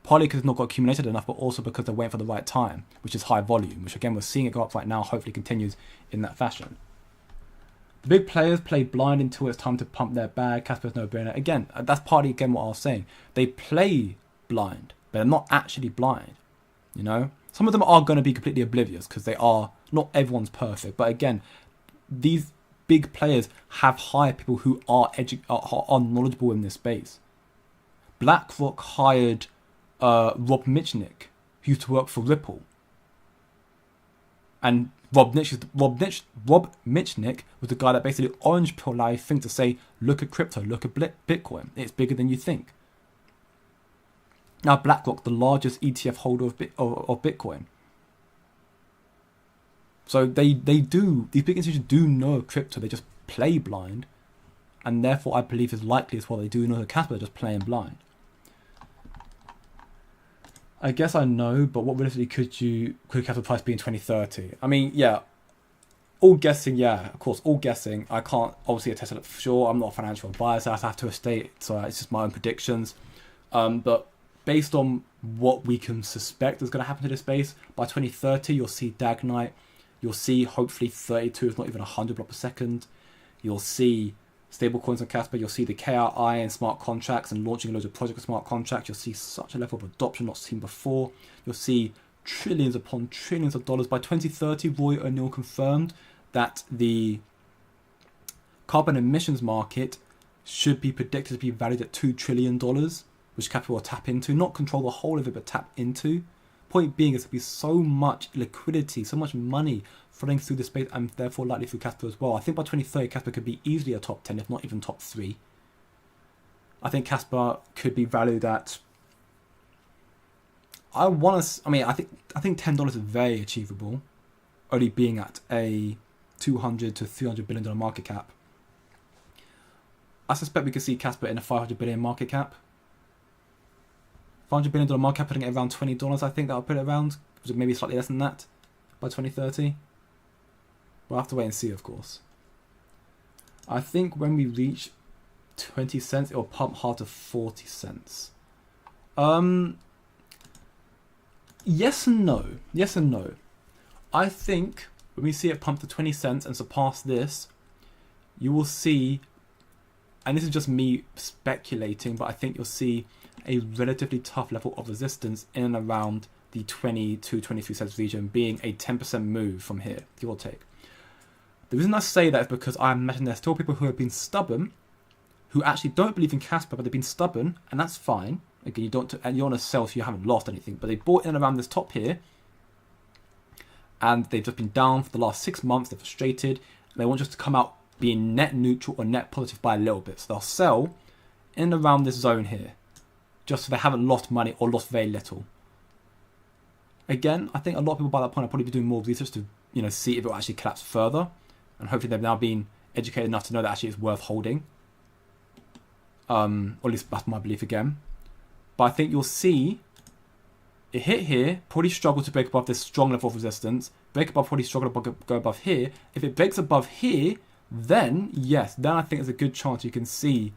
Partly because it's not got accumulated enough, but also because they're waiting for the right time, which is high volume, which again, we're seeing it go up right now, hopefully continues in that fashion. The big players play blind until it's time to pump their bag. Casper's no brainer. Again, that's partly again what I was saying. They play blind, but they're not actually blind. Some of them are going to be completely oblivious because they are, not everyone's perfect. But again, these big players have hired people who are knowledgeable in this space. BlackRock hired Rob Mitchnick, who used to work for Ripple. And Rob Mitchnick was the guy that basically orange pilled a thing to say, look at crypto, look at Bitcoin. It's bigger than you think. Now BlackRock, the largest ETF holder of Bitcoin. So these big institutions do know crypto, they just play blind. And therefore I believe it's likely as well they do know the Casper, they're just playing blind. I guess I know, but what realistically could Casper price be in 2030? I mean, yeah, all guessing, yeah, of course, all guessing. I can't obviously attest to it for sure. I'm not a financial advisor, I have to state, so it's just my own predictions. But based on what we can suspect is going to happen to this space, by 2030, you'll see Dagnite. You'll see hopefully 32, if not even 100 blocks per second. You'll see stable coins on Casper. You'll see the KRI and smart contracts and launching loads of project smart contracts. You'll see such a level of adoption not seen before. You'll see trillions upon trillions of dollars. By 2030, Roy O'Neill confirmed that the carbon emissions market should be predicted to be valued at $2 trillion, which Casper will tap into. Not control the whole of it, but tap into. Point being is there'll be so much liquidity, so much money flowing through the space, and therefore likely through Casper as well. I think by 2030, Casper could be easily a top 10, if not even top 3. I think Casper could be valued at, I think $10 is very achievable, only being at a $200 to $300 billion market cap. I suspect we could see Casper in a $500 billion market cap. $500 billion market cap, putting it around $20, I think that will put it around, maybe slightly less than that by 2030. We'll have to wait and see, of course. I think when we reach 20 cents, it will pump hard to 40 cents. Yes and no. Yes and no. I think when we see it pump to 20 cents and surpass this, you will see, and this is just me speculating, but I think you'll see a relatively tough level of resistance in and around the 20 to 23 cents region, being a 10% move from here, give or take. The reason I say that is because I imagine there's still people who have been stubborn, who actually don't believe in Casper, but they've been stubborn, and that's fine. Again, you don't want to sell so you haven't lost anything, but they bought in around this top here, and they've just been down for the last 6 months. They're frustrated, and they want just to come out being net neutral or net positive by a little bit. So they'll sell in and around this zone here, just so they haven't lost money or lost very little. Again, I think a lot of people by that point will probably be doing more research to, see if it will actually collapse further, and hopefully they've now been educated enough to know that actually it's worth holding. Or at least that's my belief again. But I think you'll see it hit here, probably struggle to break above this strong level of resistance, break above, probably struggle to go above here. If it breaks above here, then yes, then I think there's a good chance you can see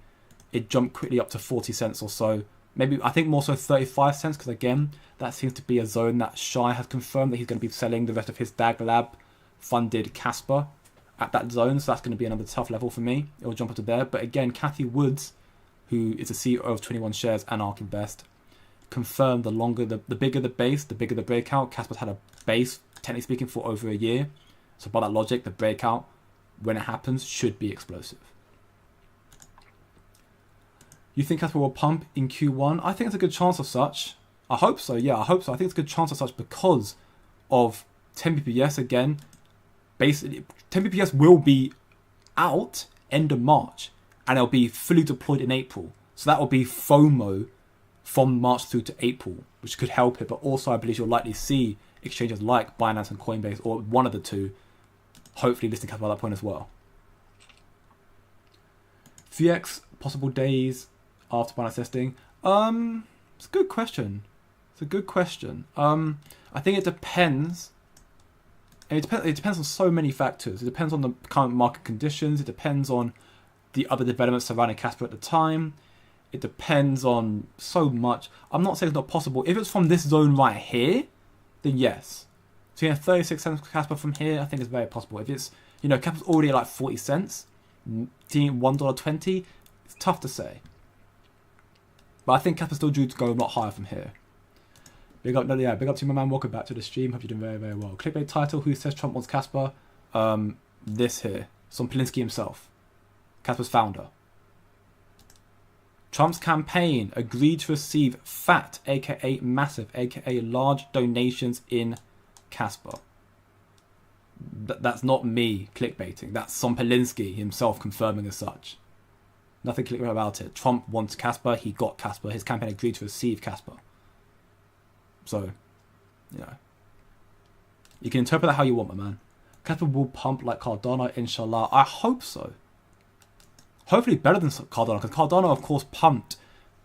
it jump quickly up to 40 cents or so. Maybe, I think more so 35 cents, because again, that seems to be a zone that Shai has confirmed that he's going to be selling the rest of his DAG Lab funded Casper at that zone. So that's going to be another tough level for me. It will jump up to there. But again, Kathy Woods, who is the CEO of 21 Shares and ARK Invest, confirmed the bigger the base, the bigger the breakout. Casper's had a base, technically speaking, for over a year. So by that logic, the breakout, when it happens, should be explosive. You think Casper will pump in Q1? I think it's a good chance of such. I hope so. Yeah, I hope so. I think it's a good chance of such because of 10 BPS again. Basically, 10 BPS will be out end of March, and it'll be fully deployed in April. So that will be FOMO from March through to April, which could help it. But also, I believe you'll likely see exchanges like Binance and Coinbase, or one of the two, hopefully listing Casper at that point as well. VX, possible days after Binance testing. It's a good question. I think it depends. It depends on so many factors. It depends on the current market conditions. It depends on the other developments surrounding Casper at the time. It depends on so much. I'm not saying it's not possible. If it's from this zone right here, then yes. So 36 cents Casper from here, I think it's very possible. If it's, Casper's already at like 40 cents, $1.20, it's tough to say. But I think Casper's still due to go a lot higher from here. Big up to you, my man. Welcome back to the stream. Hope you're doing very, very well. Clickbait title: Who says Trump wants Casper? This here, Son Polinsky himself, Casper's founder. Trump's campaign agreed to receive fat, aka massive, aka large donations in Casper. That's not me clickbaiting. That's Son Polinsky himself confirming as such. Nothing clickbait about it. Trump wants Casper. He got Casper. His campaign agreed to receive Casper. So, you can interpret that how you want, my man. Casper will pump like Cardano, inshallah. I hope so. Hopefully better than Cardano, because Cardano, of course, pumped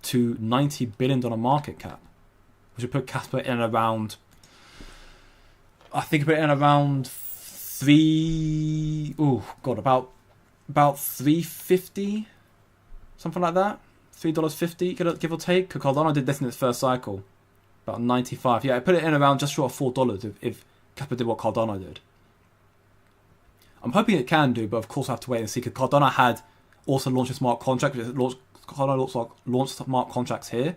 to $90 billion market cap, which would put Casper in around, I think, about 350, something like that. $3.50, give or take. Because Cardano did this in its first cycle. About 95. Yeah, I put it in around just short of $4 if Casper did what Cardano did. I'm hoping it can do, but of course I have to wait and see, because Cardano had also launched a smart contract, which launched smart contracts here,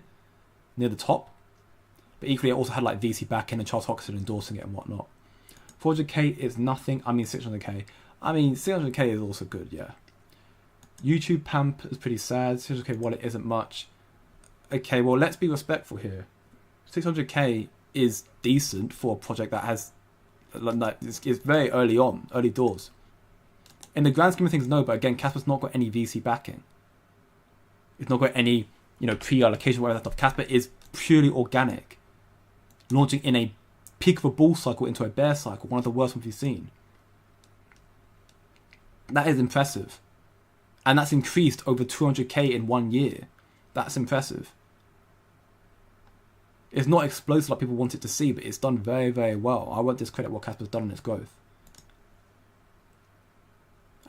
near the top. But equally, it also had like VC backing and Charles Hoskinson endorsing it and whatnot. 400k is nothing. I mean, 600k. I mean, 600k is also good, yeah. YouTube pump is pretty sad. 600k wallet isn't much. Okay, well, let's be respectful here. 600k is decent for a project that has, like, it's very early on, early doors. In the grand scheme of things, no, but again, Casper's not got any VC backing. It's not got any, pre-allocation, whatever that stuff. Casper is purely organic. Launching in a peak of a bull cycle into a bear cycle, one of the worst ones we've seen. That is impressive. And that's increased over 200k in 1 year. That's impressive. It's not explosive like people want it to see, but it's done very, very well. I won't discredit what Casper's done in its growth.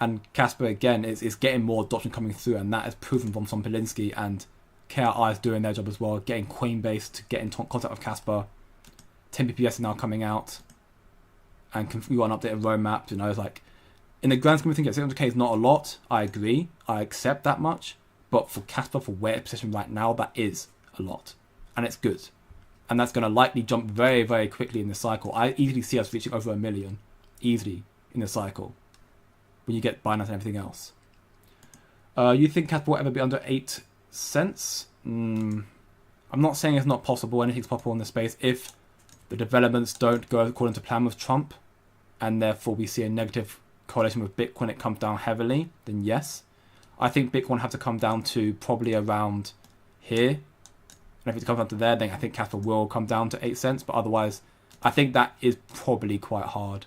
And Casper, again, is getting more adoption coming through, and that is proven from Tom Polinsky, and KRI is doing their job as well, getting Coinbase to get in contact with Casper. 10 BPS is now coming out, and we got an updated roadmap. It's like, in the grand scheme of things, 600k is not a lot. I agree. I accept that much. But for Casper, for where it's positioned right now, that is a lot. And it's good. And that's going to likely jump very, very quickly in the cycle. I easily see us reaching over 1 million. Easily in the cycle. When you get Binance and everything else. You think Casper will ever be under 8 cents? I'm not saying it's not possible. Anything's possible in the space. If the developments don't go according to plan with Trump, and therefore we see a negative correlation with Bitcoin, it comes down heavily, then yes. I think Bitcoin have to come down to probably around here. And if it comes down to there, then I think Casper will come down to 8 cents. But otherwise, I think that is probably quite hard.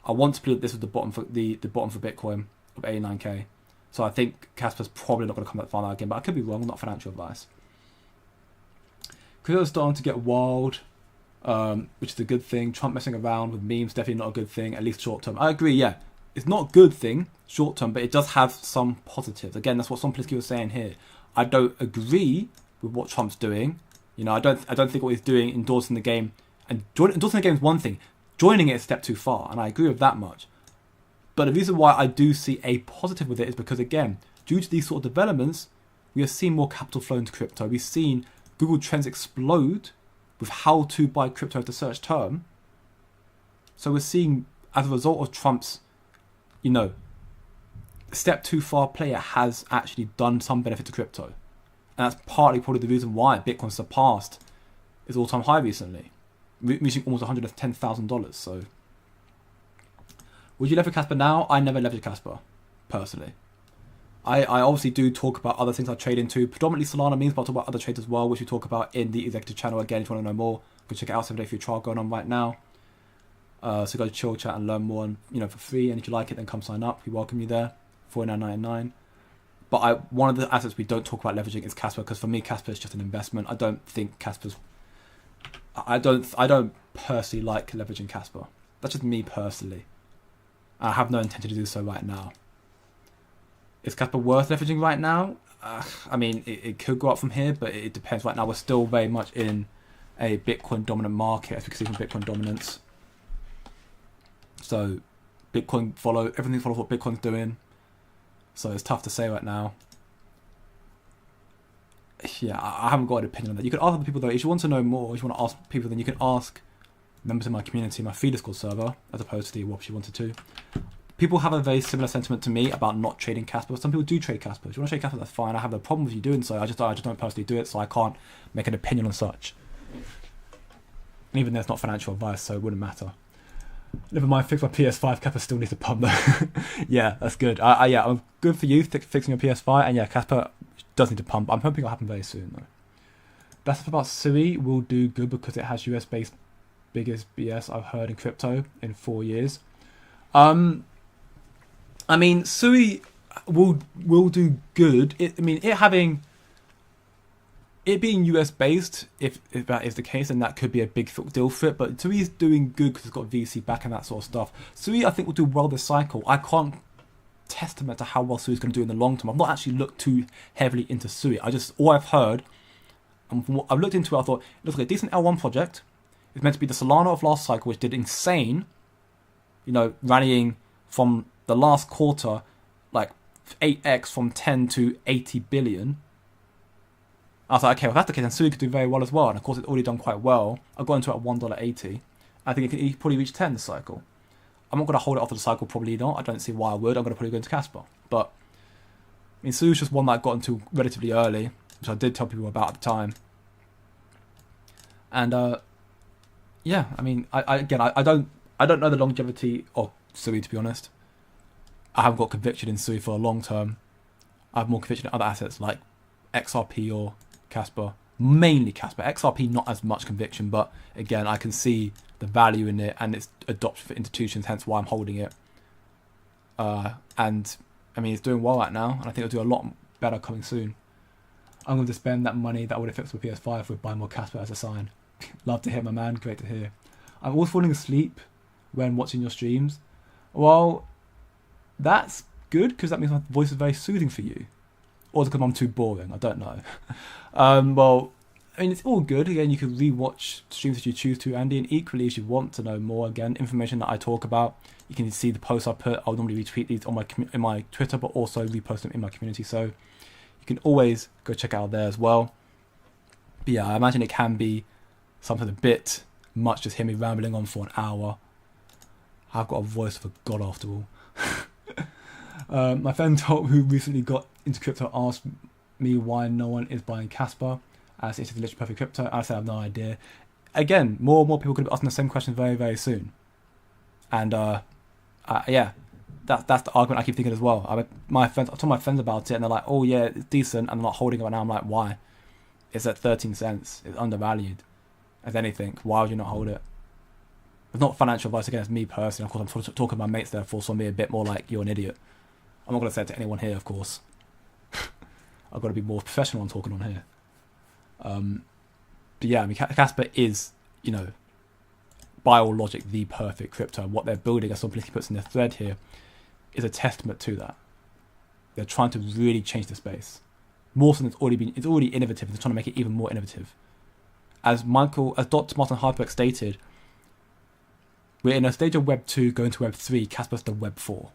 I want to believe this is the bottom for the bottom for Bitcoin of 89k. So I think Casper's probably not going to come that far now again. But I could be wrong, not financial advice. Crypto's starting to get wild, which is a good thing. Trump messing around with memes, definitely not a good thing, at least short term. I agree, yeah. It's not a good thing, short term, but it does have some positives. Again, that's what Somplinsky was saying here. I don't agree with what Trump's doing. I don't think what he's doing, endorsing the game, and endorsing the game is one thing. Joining it is a step too far, and I agree with that much. But the reason why I do see a positive with it is because, again, due to these sort of developments, we have seen more capital flow into crypto. We've seen Google Trends explode with how to buy crypto as the search term. So we're seeing, as a result of Trump's, step too far player has actually done some benefit to crypto. And that's partly probably the reason why Bitcoin surpassed its all-time high recently, reaching almost $110,000. So, would you leverage Casper now? I never leverage Casper, personally. I obviously do talk about other things I trade into, predominantly Solana memes, but I'll talk about other trades as well, which we talk about in the executive channel. Again, if you want to know more, go check it out. 7-day free trial going on right now. So go to chill chat and learn more, and for free. And if you like it, then come sign up. We welcome you there. $49.99. But one of the assets we don't talk about leveraging is Casper, because for me, Casper is just an investment. I don't think Casper's. I don't personally like leveraging Casper. That's just me personally. I have no intention to do so right now. Is Casper worth leveraging right now? I mean, it could go up from here, but it depends. Right now, we're still very much in a Bitcoin dominant market, as we can see from Bitcoin dominance. So, everything follows what Bitcoin's doing. So it's tough to say right now. Yeah, I haven't got an opinion on that. You can ask other people though. If you want to know more, if you want to ask people, then you can ask members of my community, my free Discord server, as opposed to the WAP you wanted to. People have a very similar sentiment to me about not trading Casper. Some people do trade Casper. If you want to trade Casper, that's fine. I have no problem with you doing so. I just don't personally do it, so I can't make an opinion on such. And even though it's not financial advice, so it wouldn't matter. Never mind, fix my PS5. Casper still needs a pump though. Yeah, that's good. Yeah, I'm good for you fixing your PS5. And yeah, Casper does need to pump. I'm hoping it'll happen very soon though. That's about Sui will do good because it has US based biggest BS I've heard in crypto in 4 years. I mean, Sui will do good. It being US based, if that is the case, then that could be a big deal for it. But Sui is doing good because it's got VC back and that sort of stuff. Sui, I think, will do well this cycle. I can't testament to how well Sui is going to do in the long term. I've not actually looked too heavily into Sui. All I've heard, and from what I've looked into it, I thought it looks like a decent L1 project. It's meant to be the Solana of last cycle, which did insane, rallying from the last quarter, like 8x from 10 to 80 billion. I was like, okay, well, if that's the case, then Sui could do very well as well. And of course, it's already done quite well. I got into it at $1.80. I think it could probably reach 10 this cycle. I'm not going to hold it off of the cycle, probably not. I don't see why I would. I'm going to probably go into Casper. But, I mean, Sui's just one that I got into relatively early, which I did tell people about at the time. And, yeah, I mean, I don't know the longevity of Sui, to be honest. I haven't got conviction in Sui for a long term. I have more conviction in other assets like XRP or Casper. Mainly Casper. XRP, not as much conviction, but again, I can see the value in it and its adoption for institutions, hence why I'm holding it. And I mean, it's doing well right now, and I think it'll do a lot better coming soon. I'm going to spend that money that would have fixed with PS5 with buying more Casper as a sign. Love to hear, my man. Great to hear. I'm always falling asleep when watching your streams. Well, that's good because that means my voice is very soothing for you. Or is it because I'm too boring? I don't know. Well, I mean, it's all good. Again, you can re-watch streams if you choose to, Andy. And equally, if you want to know more, again, information that I talk about, you can see the posts I put. I'll normally retweet these on in my Twitter, but also repost them in my community. So you can always go check out there as well. But yeah, I imagine it can be something a bit much, just hear me rambling on for an hour. I've got a voice of a god after all. My friend who recently got into crypto asked me why no one is buying Casper as it is literally perfect crypto. I said I have no idea. Again, more and more people could be asking the same question very, very soon. And yeah, that's the argument I keep thinking as well. I told my friends about it and they're like, oh yeah, it's decent, and I'm not holding it right now. I'm like, why? It's at 13 cents. It's undervalued. As anything, why would you not hold it? It's not financial advice against me personally. Of course, I'm talking to my mates, therefore, so I'm being a bit more like, you're an idiot. I'm not going to say it to anyone here, of course. I've got to be more professional on talking on here. But yeah, I mean, Casper is, you know, by all logic, the perfect crypto. What they're building, as somebody puts in their thread here, is a testament to that. They're trying to really change the space. More so than it's already innovative. They're trying to make it even more innovative. As Dr. Martin Harper stated, we're in a stage of Web 2 going to Web 3. Casper's the Web 4.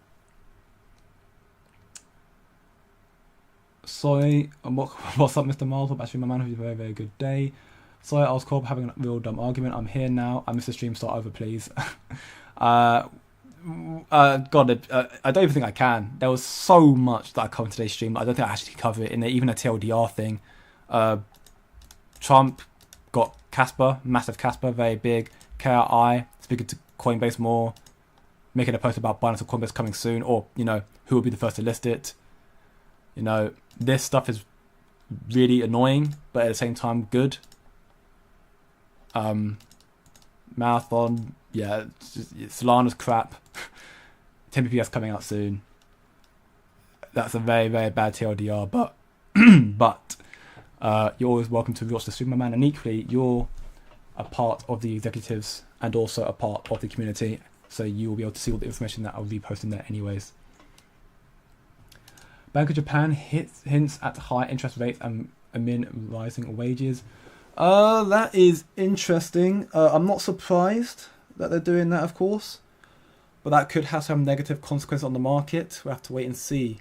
Sorry, what's up, Mr. Miles? Hope actually my man, have a very, very good day. Sorry, I was caught up having a real dumb argument. I'm here now. I missed the stream. Start over, please. God, I don't even think I can. There was so much that I covered in today's stream. I don't think I actually cover it in there. Even a TLDR thing. Trump got Casper, massive Casper, very big. KRI, speaking to Coinbase more, making a post about Binance and Coinbase coming soon, or, you know, who will be the first to list it. You know, this stuff is really annoying, but at the same time, good. Marathon, yeah, Solana's crap. 10 PPS coming out soon. That's a very, very bad TLDR, but you're always welcome to watch the stream, my man. And equally, you're a part of the executives and also a part of the community, so you will be able to see all the information that I'll be posting there anyways. Bank of Japan hints at high interest rates and amid rising wages. That is interesting. I'm not surprised that they're doing that, of course, but that could have some negative consequences on the market. We'll have to wait and see.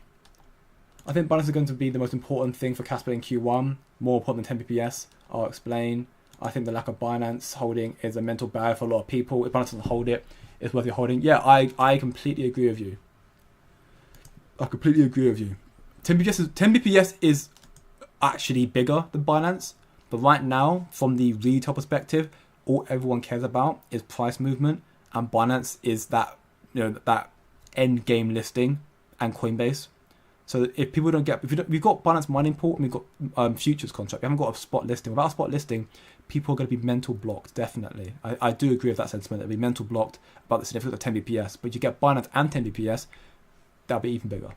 I think Binance is going to be the most important thing for Casper in Q1, more important than 10 BPS. I'll explain. I think the lack of Binance holding is a mental barrier for a lot of people. If Binance doesn't hold it, it's worth your holding. Yeah, I completely agree with you. 10 BPS is actually bigger than Binance, but right now, from the retail perspective, all everyone cares about is price movement, and Binance is that, you know, that end game listing and Coinbase. So if people don't get, we've got Binance mining port and we've got futures contract. We haven't got a spot listing. Without a spot listing, people are going to be mental blocked. Definitely, I do agree with that sentiment. They'll be mental blocked about the significance of 10 BPS. But you get Binance and 10 BPS, that'll be even bigger.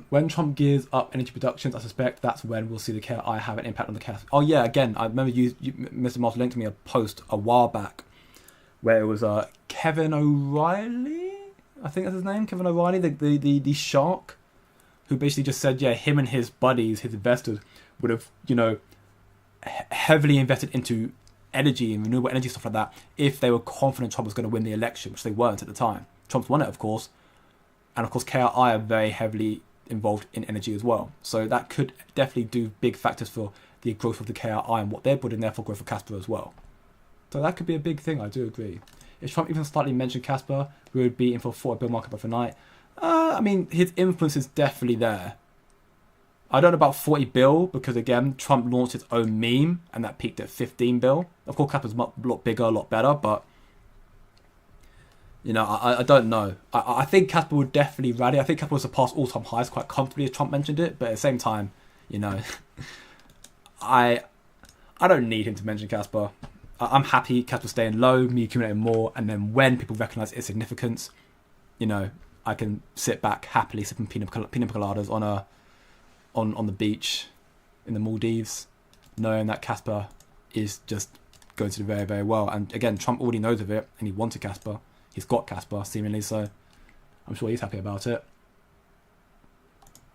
When Trump gears up energy productions, I suspect that's when we'll see the KI have an impact on the cash. Oh yeah, again, I remember you Mr. Moss linked to me a post a while back where it was Kevin O'Reilly, I think that's his name, Kevin O'Reilly, the shark, who basically just said, yeah, him and his buddies, his investors, would have, you know, heavily invested into energy and renewable energy stuff like that if they were confident Trump was going to win the election, which they weren't at the time. Trump's won it, of course. And of course, KRI are very heavily involved in energy as well. So that could definitely do big factors for the growth of the KRI and what they're building, therefore growth for Casper as well. So that could be a big thing, I do agree. If Trump even slightly mentioned Casper, we would be in for a 40 bill market overnight. I mean, his influence is definitely there. I don't know about 40 bill because, again, Trump launched his own meme and that peaked at 15 bill. Of course, Casper's a lot bigger, a lot better, but, you know, I don't know. I think Casper would definitely rally. I think Casper will surpass all-time highs quite comfortably as Trump mentioned it, but at the same time, you know, I don't need him to mention Casper. I'm happy Casper staying low, me accumulating more, and then when people recognise its significance, you know, I can sit back happily sipping pina coladas on the beach in the Maldives, knowing that Casper is just going to do very, very well. And again, Trump already knows of it, and he wanted Casper. He's got Casper, seemingly, so I'm sure he's happy about it.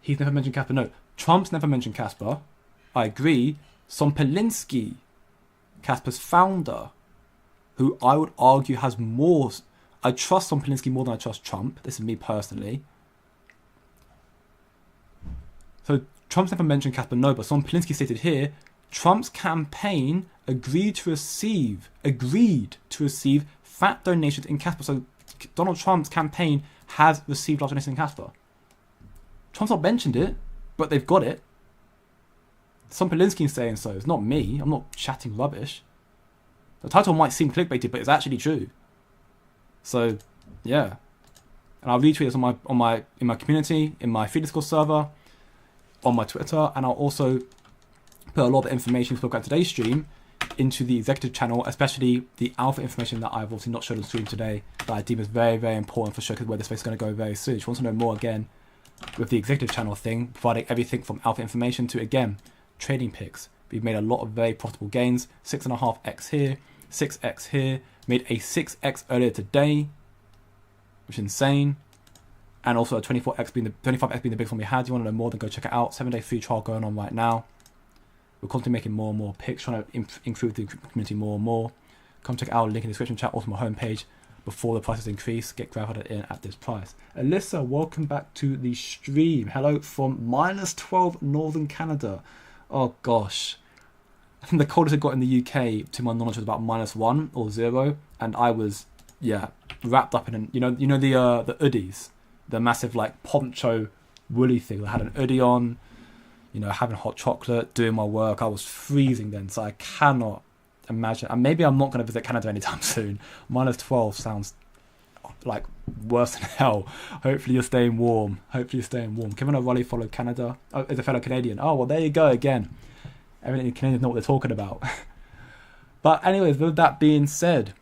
He's never mentioned Casper. No, Trump's never mentioned Casper. I agree. Sompolinsky, Casper's founder, who I would argue has more... I trust Sompolinsky more than I trust Trump. This is me personally. So Trump's never mentioned Casper, no, but Sompolinsky stated here, Trump's campaign agreed to receive fat donations in Casper. So Donald Trump's campaign has received large donations in Casper. Trump's not mentioned it, but they've got it. Sompolinsky is saying so. It's not me. I'm not chatting rubbish. The title might seem clickbaited, but it's actually true. So, yeah. And I'll retweet this in my community, in my free Discord server, on my Twitter, and I'll also put a lot of information we spoke about today's stream into the executive channel, especially the alpha information that I've obviously not showed on stream today that I deem is very, very important for Showcase where this space is going to go very soon. If you want to know more, again, with the executive channel thing, providing everything from alpha information to, again, trading picks. We've made a lot of very profitable gains, 6.5x here, 6x here, made a 6x earlier today, which is insane. And also a 25x being the biggest one we had. You want to know more, then go check it out. 7-day free trial going on right now. We're constantly making more and more picks, trying to improve the community more and more. Come check out, link in the description chat, also my homepage. Before the prices increase, get grandfathered in at this price. Alyssa, welcome back to the stream. Hello from -12 Northern Canada. Oh gosh. I think the coldest it got in the UK, to my knowledge, was about -1 or 0. And I was, wrapped up in, you know the hoodies. The massive like poncho woolly thing. I had an hoodie on, having hot chocolate, doing my work. I was freezing then, so I cannot imagine. And maybe I'm not going to visit Canada anytime soon. -12 sounds like worse than hell. Hopefully you're staying warm. Kevin O'Reilly followed Canada. Oh, is a fellow Canadian. Oh, well, there you go again. Evidently Canadians know what they're talking about. But anyways, with that being said,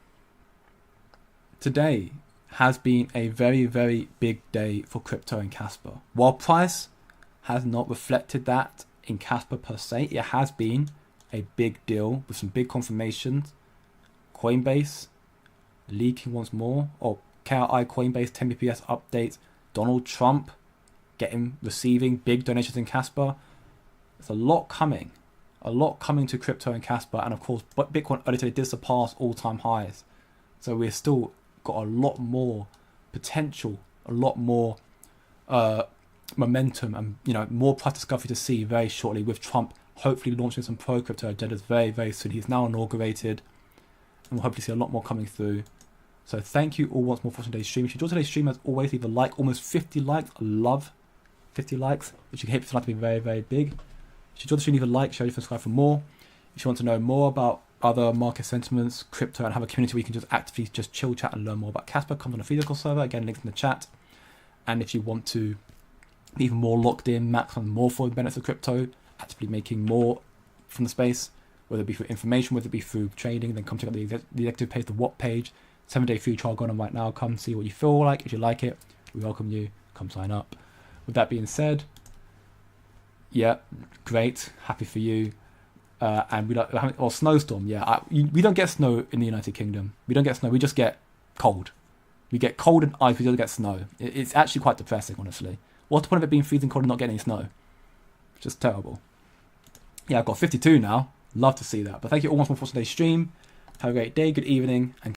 today has been a very, very big day for crypto and Casper. While price has not reflected that in Casper per se, it has been a big deal with some big confirmations. Coinbase leaking once more, or KRI Coinbase 10 bps updates. Donald Trump receiving big donations in Casper. There's a lot coming to crypto and Casper, and of course Bitcoin earlier today did surpass all-time highs. So we're still got a lot more potential, a lot more momentum, and more price discovery to see very shortly, with Trump hopefully launching some pro crypto agendas very, very soon. He's now inaugurated, and we'll hopefully see a lot more coming through. So thank you all once more for today's stream. If you enjoyed today's stream, as always, leave a like. Almost 50 likes. I love 50 likes, which you can hit for tonight to be very, very big. If you enjoyed the stream, leave a like, share, subscribe for more. If you want to know more about other market sentiments, crypto, and have a community where you can just actively just chill, chat, and learn more about Casper, come on a physical server. Again, links in the chat. And if you want to be even more locked in, max on more for the benefits of crypto, actively making more from the space, whether it be through information, whether it be through trading, then come check out the executive page, the what page. 7-day free trial going on right now. Come see what you feel like. If you like it, we welcome you. Come sign up. With that being said, yeah, great, happy for you. And we don't, snowstorm. Yeah, we don't get snow in the United Kingdom. We don't get snow. We just get cold. We get cold and ice. We don't get snow. It's actually quite depressing, honestly. What's the point of it being freezing cold and not getting any snow? It's just terrible. Yeah, I've got 52 now. Love to see that. But thank you all once more for today's stream. Have a great day, good evening, and